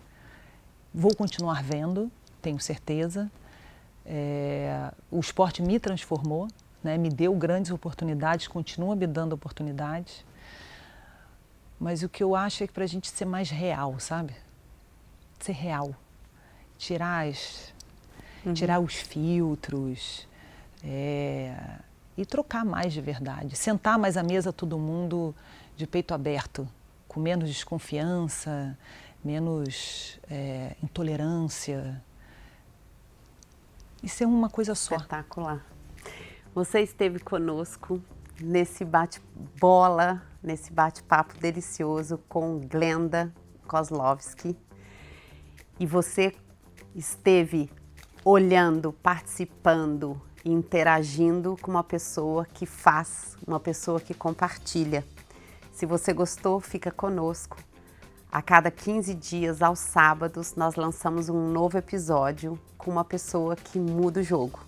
Vou continuar vendo, tenho certeza. O esporte me transformou, né? Me deu grandes oportunidades, continua me dando oportunidades. Mas o que eu acho é que para a gente ser mais real, sabe? Ser real. Tirar os filtros e trocar mais de verdade. Sentar mais à mesa todo mundo de peito aberto, com menos desconfiança, menos intolerância. Isso é uma coisa só. Espetacular. Você esteve conosco nesse bate-bola, nesse bate-papo delicioso com Glenda Kozlowski. E você esteve olhando, participando, interagindo com uma pessoa que faz, uma pessoa que compartilha. Se você gostou, fica conosco. A cada 15 dias, aos sábados, nós lançamos um novo episódio com uma pessoa que muda o jogo,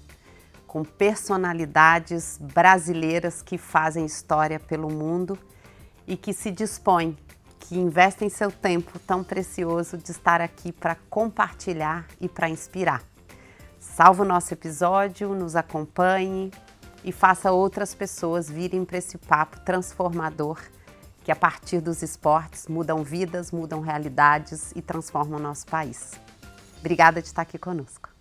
com personalidades brasileiras que fazem história pelo mundo e que se dispõem, que investem seu tempo tão precioso de estar aqui para compartilhar e para inspirar. Salve o nosso episódio, nos acompanhe e faça outras pessoas virem para esse papo transformador que a partir dos esportes mudam vidas, mudam realidades e transformam o nosso país. Obrigada de estar aqui conosco.